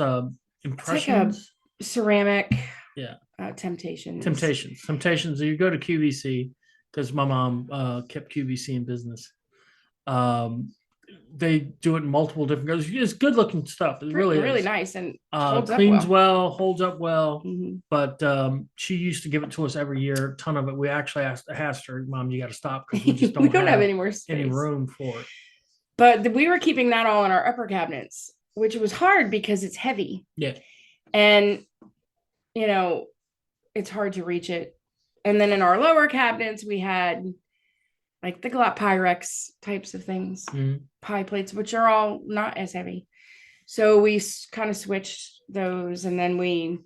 impressions. It's like a ceramic. Yeah. Temptations. You go to QVC because my mom kept QVC in business. They do it in multiple different colors. It's good looking stuff. It really is. Nice and cleans well, holds up well. Mm-hmm. But she used to give it to us every year, a ton of it. We actually asked her, Mom, you got to stop because we just don't have any more space. Any room for it. But we were keeping that all in our upper cabinets, which was hard because it's heavy. Yeah. And it's hard to reach it. And then in our lower cabinets, we had like the Pyrex types of things, pie plates, which are all not as heavy. So we kind of switched those. And then we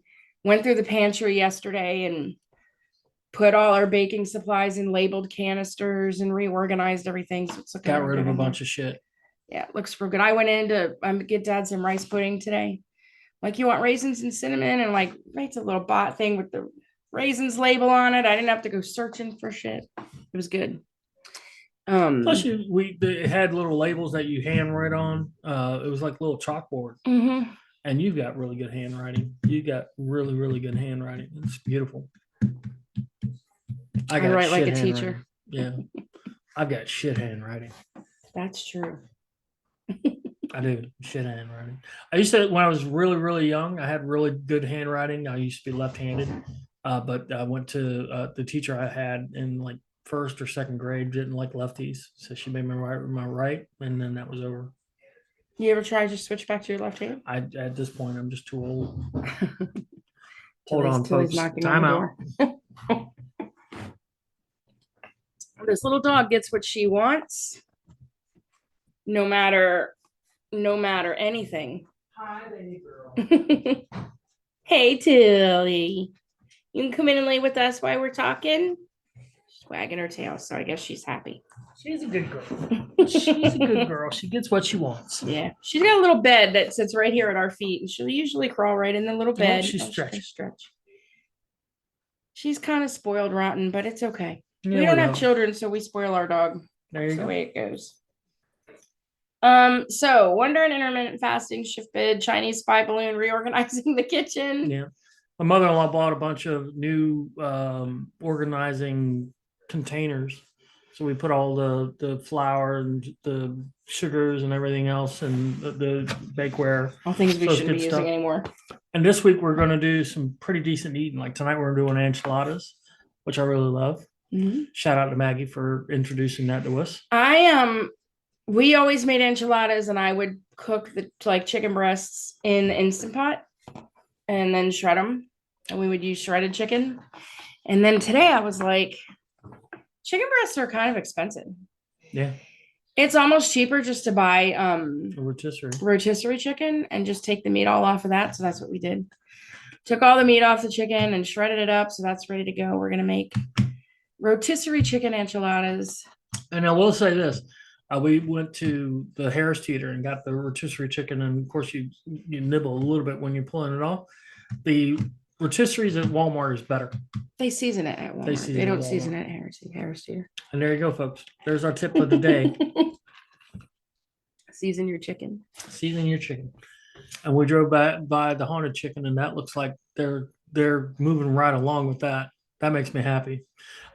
went through the pantry yesterday and put all our baking supplies in labeled canisters and reorganized everything. So it's got rid of a bunch of shit. Yeah, it looks real good. I went in to get Dad some rice pudding today. Like, you want raisins and cinnamon? And like, writes a little bot thing with the raisins label on it. I didn't have to go searching for shit. It was good. Plus, they had little labels that you handwrite on. It was like a little chalkboard. Mm-hmm. And you've got really good handwriting. You got really, really good handwriting. It's beautiful. I write like a teacher. Yeah, I've got shit handwriting. That's true. I do. Shit handwriting. I used to, when I was really, really young, I had really good handwriting. I used to be left-handed, but I went to the teacher I had in like first or second grade didn't like lefties, so she made me write with my right, and then that was over. You ever try to just switch back to your left hand? At this point, I'm just too old. Hold on, folks. Time out. This little dog gets what she wants, no matter anything. Hi, baby girl. Hey, Tilly. You can come in and lay with us while we're talking. She's wagging her tail, so I guess she's happy. She's a good girl. She's a good girl. She gets what she wants. Yeah. She's got a little bed that sits right here at our feet, and she'll usually crawl right in the little bed. She's stretching. She's kind of spoiled rotten, but it's okay. Yeah, we don't have children, so we spoil our dog. There you go. The way it goes. So Wonder and intermittent fasting, shift bid, Chinese spy balloon, reorganizing the kitchen. Yeah. My mother-in-law bought a bunch of new organizing containers. So we put all the flour and the sugars and everything else, and the bakeware. All things we So it's shouldn't be good using stuff. anymore. And this week we're going to do some pretty decent eating. Like tonight we're doing enchiladas, which I really love. Shout out to Maggie for introducing that to us. We always made enchiladas, and I would cook the like chicken breasts in the Instant Pot and then shred them. And we would use shredded chicken. And then today I was like, chicken breasts are kind of expensive. Yeah. It's almost cheaper just to buy rotisserie chicken and just take the meat all off of that. So that's what we did. Took all the meat off the chicken and shredded it up. So that's ready to go. We're going to make rotisserie chicken enchiladas. And I will say this. We went to the Harris Teeter and got the rotisserie chicken. And of course, you nibble a little bit when you're pulling it off. The rotisseries at Walmart is better. They season it at Walmart. They don't season it at Harris Teeter. And there you go, folks. There's our tip of the day. Season your chicken. Season your chicken. And we drove by the Haunted Chicken, and that looks like they're moving right along with that. That makes me happy.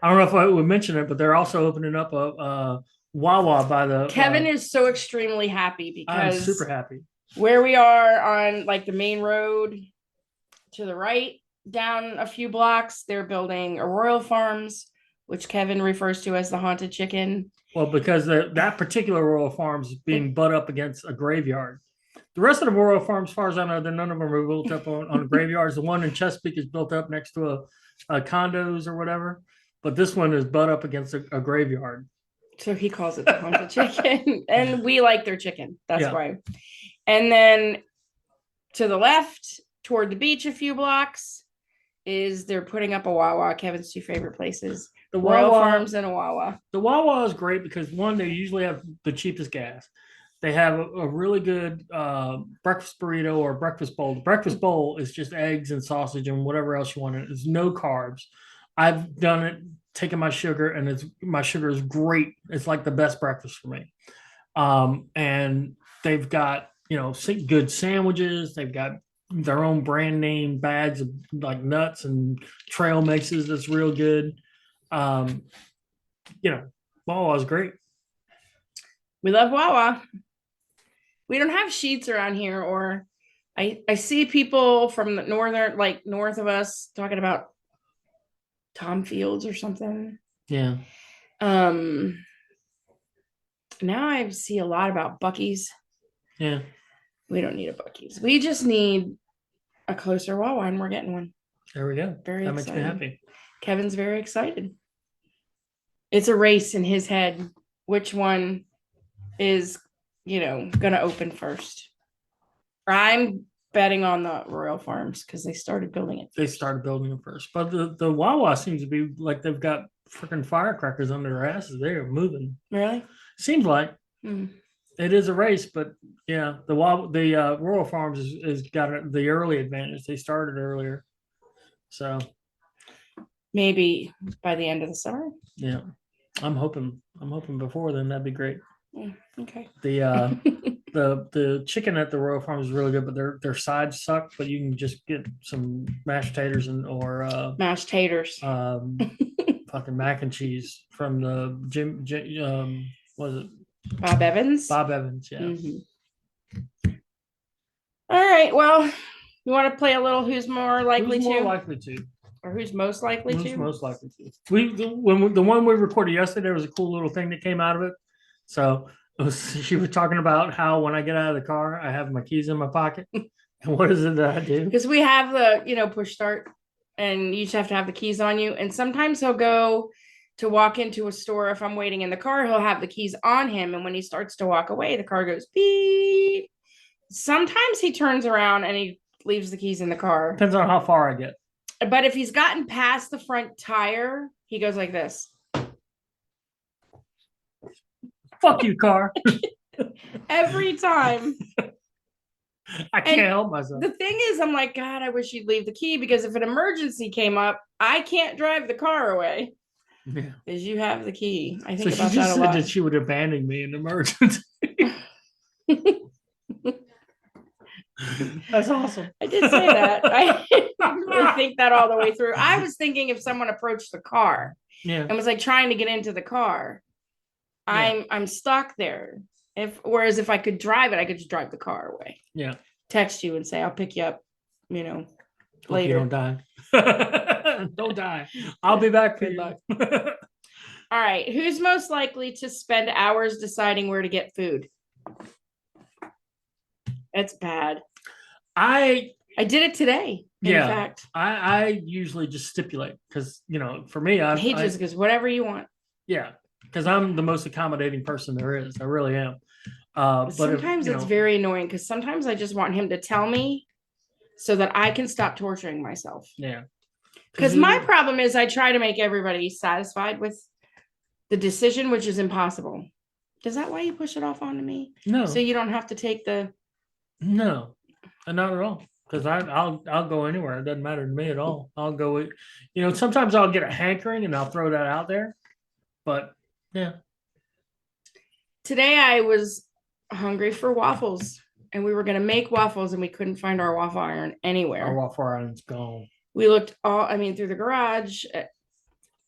I don't know if I would mention it, but they're also opening up a Wawa by the. Kevin is so extremely happy because I'm super happy. Where we are on like the main road to the right, down a few blocks, they're building a Royal Farms, which Kevin refers to as the Haunted Chicken. Well, because that particular Royal Farms is being butt up against a graveyard. The rest of the Royal Farms, as far as I know, none of them are built up on graveyards. The one in Chesapeake is built up next to a condos or whatever, but this one is butt up against a graveyard. So he calls it the Haunted Chicken, and we like their chicken. That's why. And then to the left, toward the beach, a few blocks, they're putting up a Wawa. Kevin's two favorite places. The Royal Farms and a Wawa. The Wawa is great because one, they usually have the cheapest gas. They have a really good breakfast burrito or breakfast bowl. The breakfast bowl is just eggs and sausage and whatever else you want. It's no carbs. I've done it, taken my sugar, and my sugar is great. It's like the best breakfast for me. And they've got good sandwiches. They've got their own brand name bags of like nuts and trail mixes. That's real good. Wawa is great. We love Wawa. We don't have Sheets around here, or I see people from the north of us talking about Tom Fields or something. Yeah. Now I see a lot about Buc-ee's. Yeah. We don't need a Buc-ee's. We just need a closer Wawa, and we're getting one. There we go. Very excited. Makes me happy. Kevin's very excited. It's a race in his head. Which one is, gonna open first? I'm betting on the Royal Farms because they started building it. They started building it first, but the Wawa seems to be like they've got freaking firecrackers under their asses. They are moving. Really? Seems like. It is a race, but yeah, the Royal Farms is got the early advantage. They started earlier, so maybe by the end of the summer. Yeah, I'm hoping before then. That'd be great. Okay. The chicken at the Royal Farms is really good, but their sides suck. But you can just get some mashed taters or mashed taters. Fucking mac and cheese from the was it Bob Evans? Bob Evans, yeah. All right. Well, you want to play a little who's more likely to? Who's more likely to? Or who's most likely to? Who's most likely to? The one we recorded yesterday was a cool little thing that came out of it. So she was talking about how when I get out of the car, I have my keys in my pocket. And what is it that I do? Because we have the push start, and you just have to have the keys on you. And sometimes he'll go to walk into a store. If I'm waiting in the car, he'll have the keys on him. And when he starts to walk away, the car goes beep. Sometimes he turns around and he leaves the keys in the car. Depends on how far I get. But if he's gotten past the front tire, he goes like this. Fuck you, car. Every time. I can't help myself. The thing is, I'm like, God, I wish you'd leave the key, because if an emergency came up, I can't drive the car away. Yeah. Because you have the key. I think so about she just that a said lot. that she would abandon me in an emergency. That's awesome. I did say that. I didn't really think that all the way through. I was thinking if someone approached the car and was like trying to get into the car, I'm stuck there. Whereas if I could drive it, I could just drive the car away. Yeah. Text you and say, I'll pick you up, Hope later. you don't die. Don't die. I'll be back for you. All right. Who's most likely to spend hours deciding where to get food? It's bad. I did it today. In fact, I usually just stipulate because for me, he just goes whatever you want. Yeah, because I'm the most accommodating person there is. I really am. But sometimes it's very annoying because sometimes I just want him to tell me so that I can stop torturing myself. Yeah. Because my problem is I try to make everybody satisfied with the decision, which is impossible. Is that why you push it off onto me? No. So you don't have to take the. No, not at all. Because I'll go anywhere. It doesn't matter to me at all. I'll go. Sometimes I'll get a hankering and I'll throw that out there. But yeah. Today I was hungry for waffles, and we were going to make waffles, and we couldn't find our waffle iron anywhere. Our waffle iron's gone. We looked through the garage.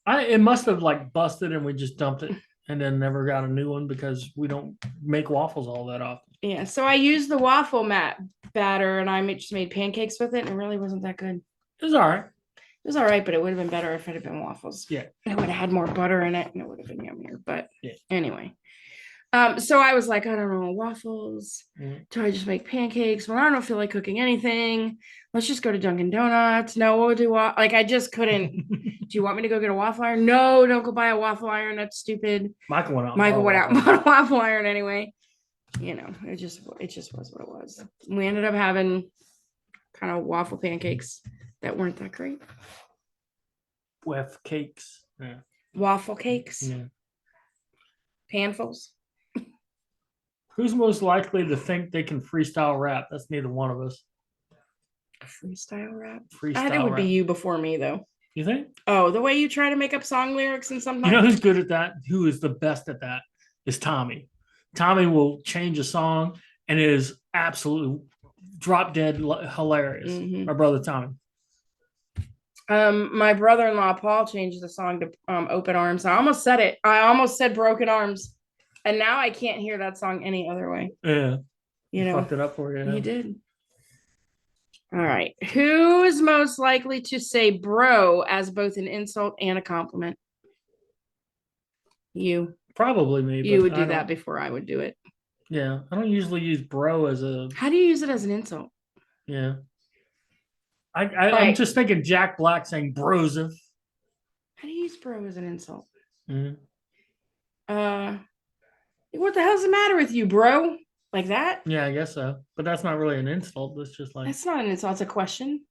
It must have busted, and we just dumped it, and then never got a new one because we don't make waffles all that often. Yeah, so I used the waffle mat batter, and I just made pancakes with it, and it really wasn't that good. It was all right. It was all right, but it would have been better if it had been waffles. Yeah, it would have had more butter in it, and it would have been yummier. But yeah. Anyway. So I was like, I don't know, waffles. Do I just make pancakes? Well, I don't feel like cooking anything. Let's just go to Dunkin' Donuts. No, we'll do I just couldn't. Do you want me to go get a waffle iron? No, don't go buy a waffle iron. That's stupid. Michael went out and bought a waffle iron anyway. It just was what it was. We ended up having kind of waffle pancakes that weren't that great. With cakes. Yeah. Waffle cakes. Yeah. Panfuls. Who's most likely to think they can freestyle rap? That's neither one of us. Freestyle rap? Freestyle I think it would be you before me, though. You think? Oh, the way you try to make up song lyrics and sometimes. You know who's good at that? Who is the best at that? Is Tommy. Tommy will change a song and it is absolutely drop dead hilarious. Mm-hmm. My brother Tommy. My brother-in-law Paul changed the song to Open Arms. I almost said it. I almost said Broken Arms. And now I can't hear that song any other way. Yeah. Fucked it up for you. He did. All right. Who is most likely to say bro as both an insult and a compliment? You. Probably me. You would do that before I would do it. Yeah. I don't usually use bro as a. How do you use it as an insult? Yeah. I'm just thinking Jack Black saying brosif. How do you use bro as an insult? Mm-hmm. What the hell's the matter with you, bro? Like that? Yeah, I guess so. But that's not really an insult. That's just like. That's not an insult. It's a question.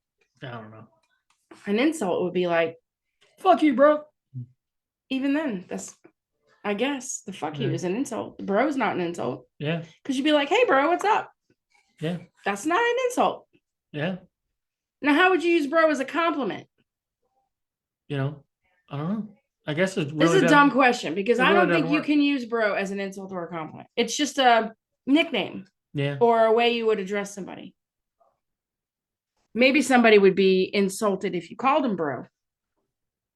I don't know. An insult would be like, fuck you, bro. Even then, I guess the fuck you is an insult. The bro's not an insult. Yeah. Because you'd be like, hey, bro, what's up? Yeah. That's not an insult. Yeah. Now, how would you use bro as a compliment? I don't know. I guess it's really. This is a dumb question because I don't think you can use bro as an insult or a compliment. It's just a nickname. Yeah. Or a way you would address somebody. Maybe somebody would be insulted if you called him bro.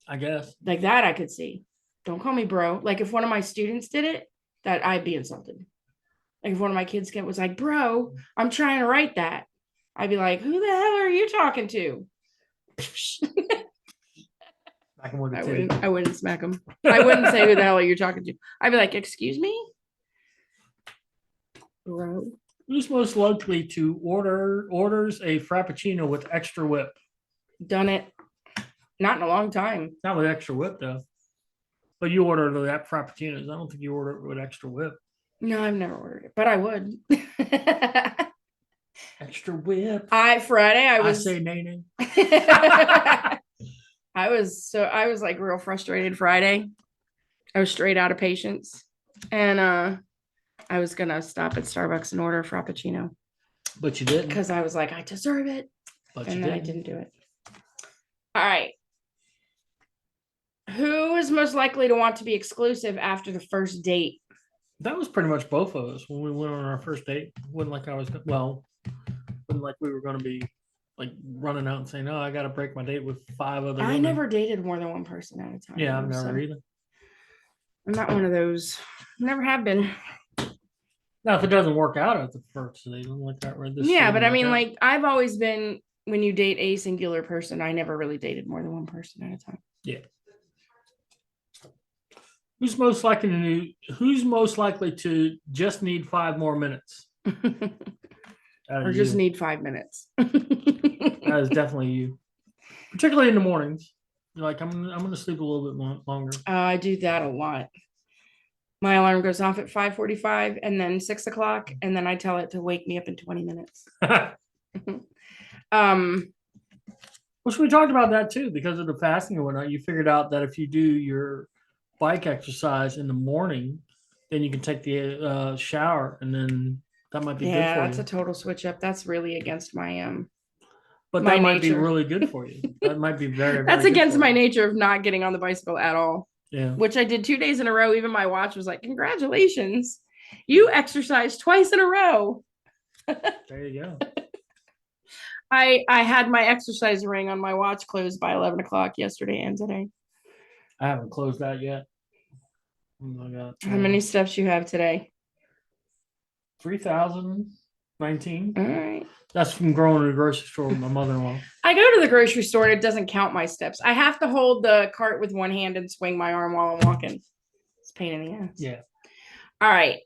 I guess. Like that I could see. Don't call me bro. Like if one of my students did it, that I'd be insulted. Like if one of my kids was like, bro, I'm trying to write that. I'd be like, who the hell are you talking to? I wouldn't smack him. I wouldn't say who the hell are you talking to. I'd be like, excuse me? Bro. Who's most likely to orders a Frappuccino with extra whip? Done it. Not in a long time. Not with extra whip, though. But you ordered that Frappuccinos. I don't think you ordered it with extra whip. No, I've never ordered it, but I would. Extra whip. Friday, I say nay. I was like real frustrated Friday. I was straight out of patience. And I was gonna stop at Starbucks and order a Frappuccino. But you didn't. Because I was like, I deserve it. But and then I didn't do it. All right. Who is most likely to want to be exclusive after the first date? That was pretty much both of us when we went on our first date. Wasn't like we were going to be like running out and saying, "No, I got to break my date with 5 other." I never dated more than one person at a time. Yeah, I've never either. I'm not one of those. Never have been. Now, if it doesn't work out at the first, they don't like that. Right? Yeah, but I mean, like I've always been when you date a singular person, I never really dated more than one person at a time. Yeah. Who's most likely to just need 5 more minutes? Or just need 5 minutes. That is definitely you, particularly in the mornings. You're like, I'm gonna sleep a little bit longer. I do that a lot. My alarm goes off at 5:45 and then 6 o'clock, and then I tell it to wake me up in 20 minutes. Which we talked about that too, because of the fasting and whatnot. You figured out that if you do your bike exercise in the morning, then you can take the shower, and then that might be good for you. Yeah, that's a total switch up. That's really against my but my that might be nature. really good for you. That might be very, very That's good against for my you. nature of not getting on the bicycle at all. Yeah. Which I did 2 days in a row. Even my watch was like, congratulations, you exercised twice in a row. There you go. I had my exercise ring on my watch closed by 11 o'clock yesterday and today. I haven't closed that yet. Oh my God. How many steps you have today? 3,019. All right. That's from going to the grocery store with my mother-in-law. I go to the grocery store and it doesn't count my steps. I have to hold the cart with one hand and swing my arm while I'm walking. It's a pain in the ass. Yeah. All right.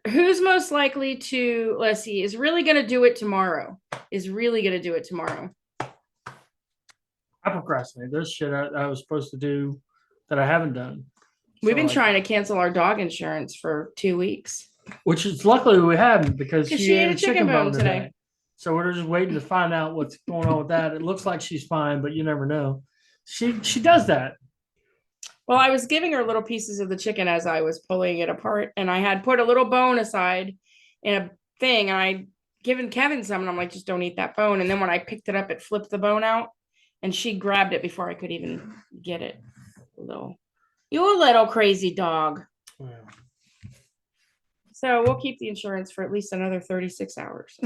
Who's most likely to, let's see, is really going to do it tomorrow? I procrastinate. There's shit I was supposed to do that I haven't done. We've been trying to cancel our dog insurance for 2 weeks. Which is luckily we haven't, because she ate a chicken bone today. So we're just waiting to find out what's going on with that. It looks like she's fine, but you never know. She does that. Well, I was giving her little pieces of the chicken as I was pulling it apart, and I had put a little bone aside in a thing, and I'd given Kevin some, and I'm like, just don't eat that bone. And then when I picked it up, it flipped the bone out, and she grabbed it before I could even get it. You little crazy dog. Yeah. So we'll keep the insurance for at least another 36 hours.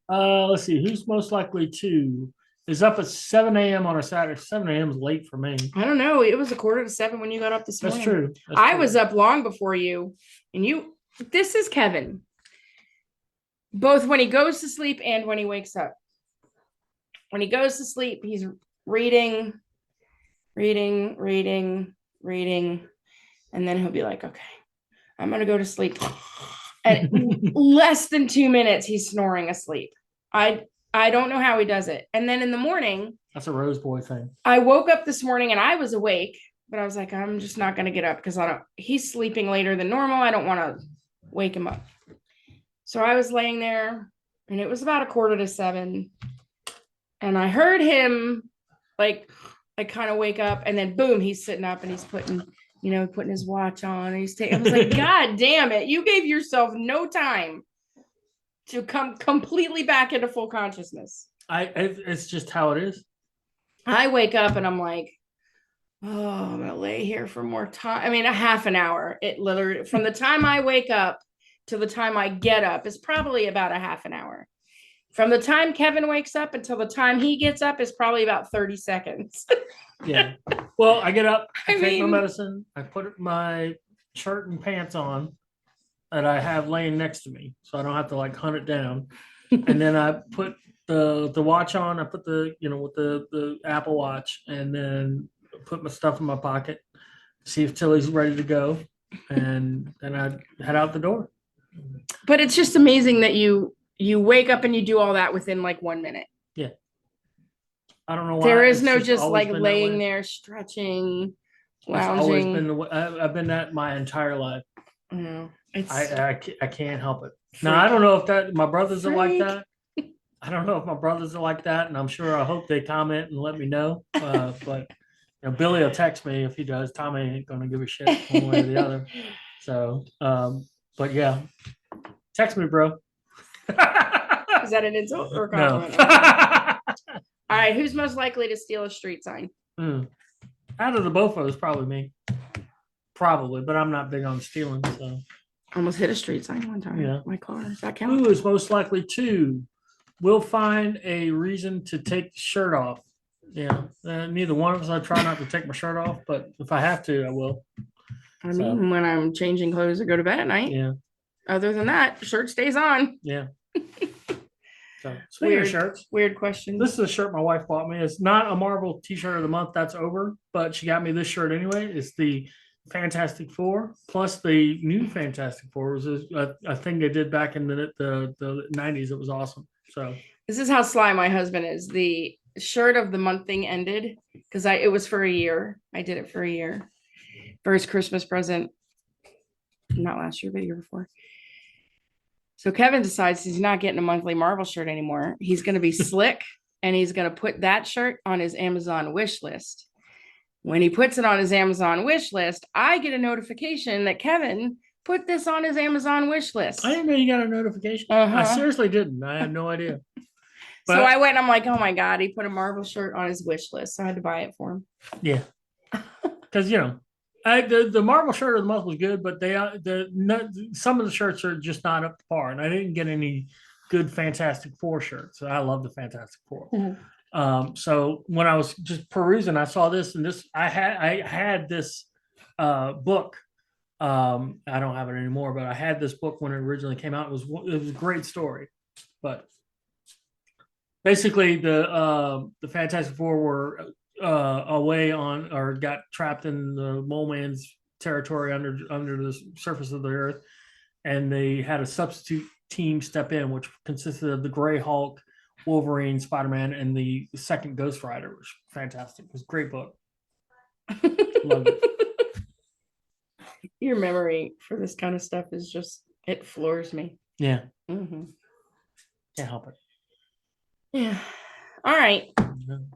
Let's see. Who's most likely to is up at 7 a.m. on a Saturday? 7 a.m. is late for me. I don't know. It was 6:45 when you got up this morning. That's true. I was up long before you. And this is Kevin. Both when he goes to sleep and when he wakes up. When he goes to sleep, he's reading. And then he'll be like, okay, I'm going to go to sleep. And less than 2 minutes, he's snoring asleep. I don't know how he does it. And then in the morning, that's a Rose Boy thing. I woke up this morning and I was awake, but I was like, I'm just not going to get up because he's sleeping later than normal. I don't want to wake him up. So I was laying there and it was about 6:45. And I heard him like kind of wake up, and then boom, he's sitting up and he's putting his watch on, and he's taking. I was like, God damn it! You gave yourself no time to come completely back into full consciousness. It's just how it is. I wake up and I'm like, oh, I'm gonna lay here for more time. I mean, a half an hour. It literally from the time I wake up to the time I get up is probably about a half an hour. From the time Kevin wakes up until the time he gets up is probably about 30 seconds. Yeah. Well, I get up, I take my medicine, I put my shirt and pants on that I have laying next to me, so I don't have to like hunt it down. And then I put the watch on. I put with the Apple Watch, and then put my stuff in my pocket, see if Tilly's ready to go, and then I head out the door. But it's just amazing that you wake up and you do all that within like 1 minute. Yeah. I don't know why. There is no just like laying there, stretching, lounging. I've been that my entire life. No, I can't help it. Now, I don't know if my brothers are like that. I don't know if my brothers are like that, and I hope they comment and let me know. But Billy will text me if he does. Tommy ain't gonna give a shit one way or the other. So, but yeah, text me, bro. Is that an insult or a compliment? No. All right, who's most likely to steal a street sign? Out of the both of us, probably me. Probably, but I'm not big on stealing. So almost hit a street sign one time. Yeah, my car. Does that count? Who is most likely to? We'll find a reason to take the shirt off. Yeah, neither one of us. I try not to take my shirt off, but if I have to, I will. I mean, when I'm changing clothes to go to bed at night. Yeah. Other than that, shirt stays on. Yeah. So speaking of shirts, weird question. This is a shirt my wife bought me. It's not a Marvel T-shirt of the month. That's over, but she got me this shirt anyway. It's the Fantastic Four plus the new Fantastic Four. It was a thing they did back in the 90s. It was awesome. So this is how sly my husband is. The shirt of the month thing ended because it was for a year. I did it for a year for his Christmas present. Not last year, but the year before. So Kevin decides he's not getting a monthly Marvel shirt anymore. He's going to be slick and he's going to put that shirt on his Amazon wish list. When he puts it on his Amazon wish list, I get a notification that Kevin put this on his Amazon wish list. I didn't know you got a notification. I seriously didn't. I had no idea. But, so I went and I'm like, oh my God, he put a Marvel shirt on his wish list. So I had to buy it for him. Yeah. Because, the Marvel shirt of the month was good, but some of the shirts are just not up to par, and I didn't get any good Fantastic Four shirts. So I love the Fantastic Four. Mm-hmm. So when I was just perusing, I saw this, and I had this book. I don't have it anymore, but I had this book when it originally came out. It was a great story, but basically the Fantastic Four were away on or got trapped in the mole man's territory under the surface of the earth, and they had a substitute team step in, which consisted of the Gray Hulk, Wolverine, Spider-Man, and the second Ghost Rider. It was fantastic. It was a great book. Loved it. Your memory for this kind of stuff is just, it floors me. Yeah. Mm-hmm. Can't help it. Yeah. All right.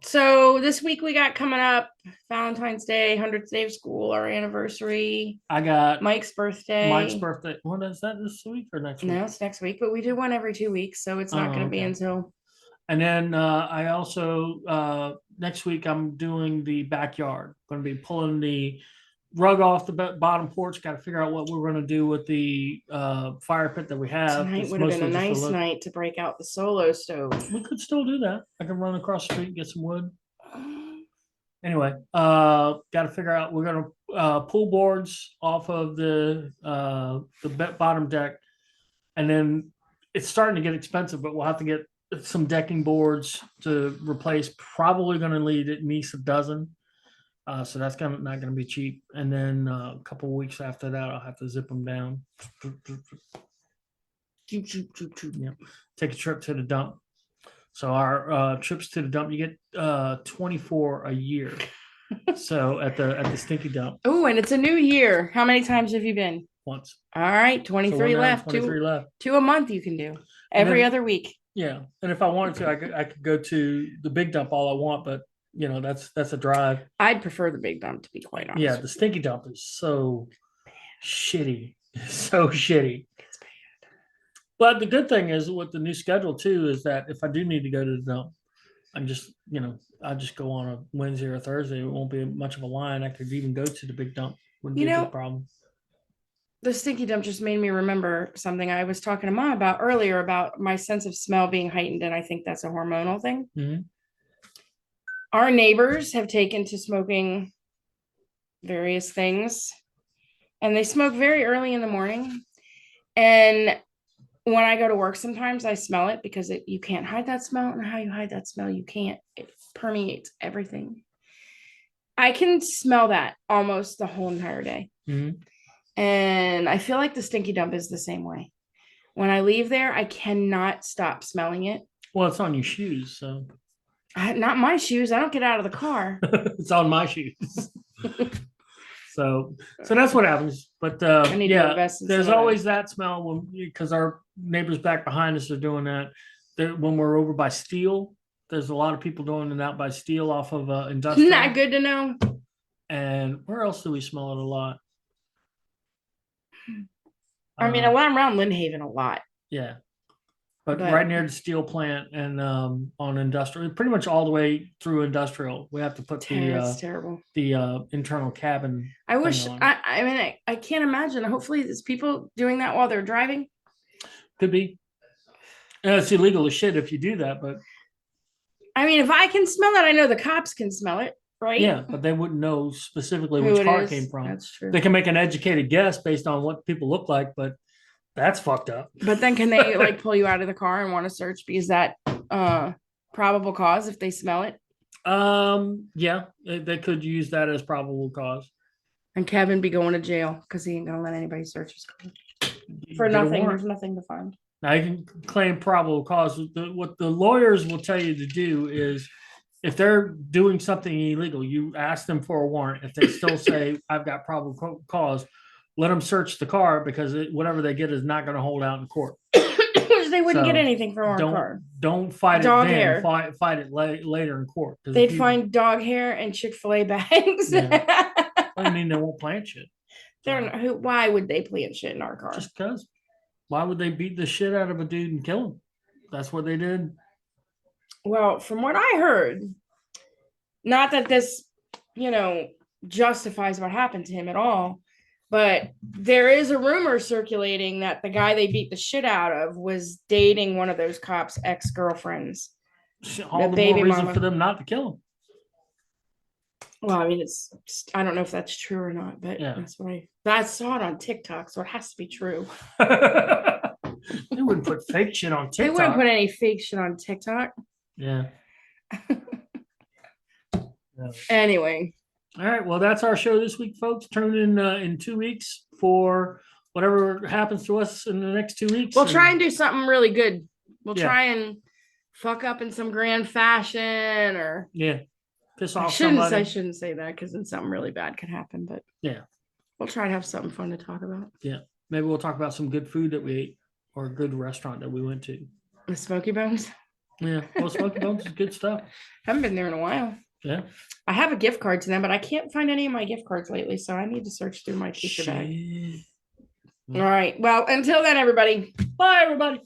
So this week we got coming up Valentine's Day, 100th day of school, our anniversary. I got Mike's birthday. What is that, this week or next week? No, it's next week, but we do one every 2 weeks, so it's not going to be until. And then I also next week I'm doing the backyard. Going to be pulling the rug off the bottom porch. Got to figure out what we're going to do with the fire pit that we have. Tonight would have been a nice night to break out the solo stove. We could still do that. I can run across the street and get some wood. Anyway, got to figure out. We're going to pull boards off of the bottom deck, and then it's starting to get expensive. But we'll have to get some decking boards to replace. Probably going to need at least a dozen. So that's not going to be cheap. And then a couple of weeks after that, I'll have to zip them down. Yeah. Take a trip to the dump. So our trips to the dump, you get 24 a year. So at the stinky dump. Oh, and it's a new year. How many times have you been? Once. All right, 23 left. 23 left. 2 a month you can do. Every other week. Yeah, and if I wanted to, I could go to the big dump all I want, but that's a drive. I'd prefer the big dump, to be quite honest. Yeah, the stinky dump is so shitty. So shitty. It's bad. But the good thing is with the new schedule too, is that if I do need to go to the dump, I'm just, I'll just go on a Wednesday or Thursday. It won't be much of a line. I could even go to the big dump. Wouldn't be a big problem. The stinky dump just made me remember something I was talking to Mom about earlier about my sense of smell being heightened, and I think that's a hormonal thing. Mm-hmm. Our neighbors have taken to smoking various things, and they smoke very early in the morning. And when I go to work, sometimes I smell it because you can't hide that smell. And how you hide that smell, you can't. It permeates everything. I can smell that almost the whole entire day. Mm-hmm. And I feel like the stinky dump is the same way. When I leave there, I cannot stop smelling it. Well, it's on your shoes, so. Not my shoes. I don't get out of the car. It's on my shoes. So that's what happens. But there's always that smell because our neighbors back behind us are doing that. When we're over by Steel, there's a lot of people doing it out by Steel off of Industrial. Not good to know. And where else do we smell it a lot? I mean, I'm around Lindhaven a lot. Yeah. But right near the steel plant and on Industrial, pretty much all the way through Industrial, we have to put the internal cabin. I wish. I can't imagine. Hopefully, there's people doing that while they're driving. Could be. It's illegal as shit if you do that, but. I mean, if I can smell it, I know the cops can smell it. right? Yeah, but they wouldn't know specifically Who which it car it is. came from. That's true. They can make an educated guess based on what people look like, but that's fucked up. But then can they like pull you out of the car and want to search because that probable cause if they smell it? Yeah, they could use that as probable cause. And Kevin be going to jail because he ain't gonna let anybody search his car. For Get a nothing. warrant. There's nothing to find. Now you can claim probable cause. What the lawyers will tell you to do is, if they're doing something illegal, you ask them for a warrant. If they still say I've got probable cause, let them search the car because whatever they get is not going to hold out in court. They wouldn't So get anything from our car. Don't fight Dog it then. hair. Fight it later in court. They'd find dog hair and Chick-fil-A bags. Yeah. I mean, they won't plant shit. Why would they plant shit in our car? Just because. Why would they beat the shit out of a dude and kill him? That's what they did. Well, from what I heard, not that this, justifies what happened to him at all, but there is a rumor circulating that the guy they beat the shit out of was dating one of those cops' ex-girlfriends. All the more reason for them not to kill him. Well, I mean, I don't know if that's true or not, but yeah. I saw it on TikTok, so it has to be true. They wouldn't put fake shit on TikTok. They wouldn't put any fake shit on TikTok. Yeah. Anyway. All right. Well, that's our show this week, folks. Tune in 2 weeks for whatever happens to us in the next 2 weeks. We'll try and do something really good. We'll try and fuck up in some grand fashion or piss off somebody. I shouldn't say that because then something really bad could happen. But we'll try to have something fun to talk about. Yeah. Maybe we'll talk about some good food that we ate or a good restaurant that we went to. The Smoky Bones? Yeah. Well, Smoky Bones is good stuff. Haven't been there in a while. Yeah. I have a gift card to them, but I can't find any of my gift cards lately, so I need to search through my teacher bag. All right. Well, until then, everybody. Bye, everybody.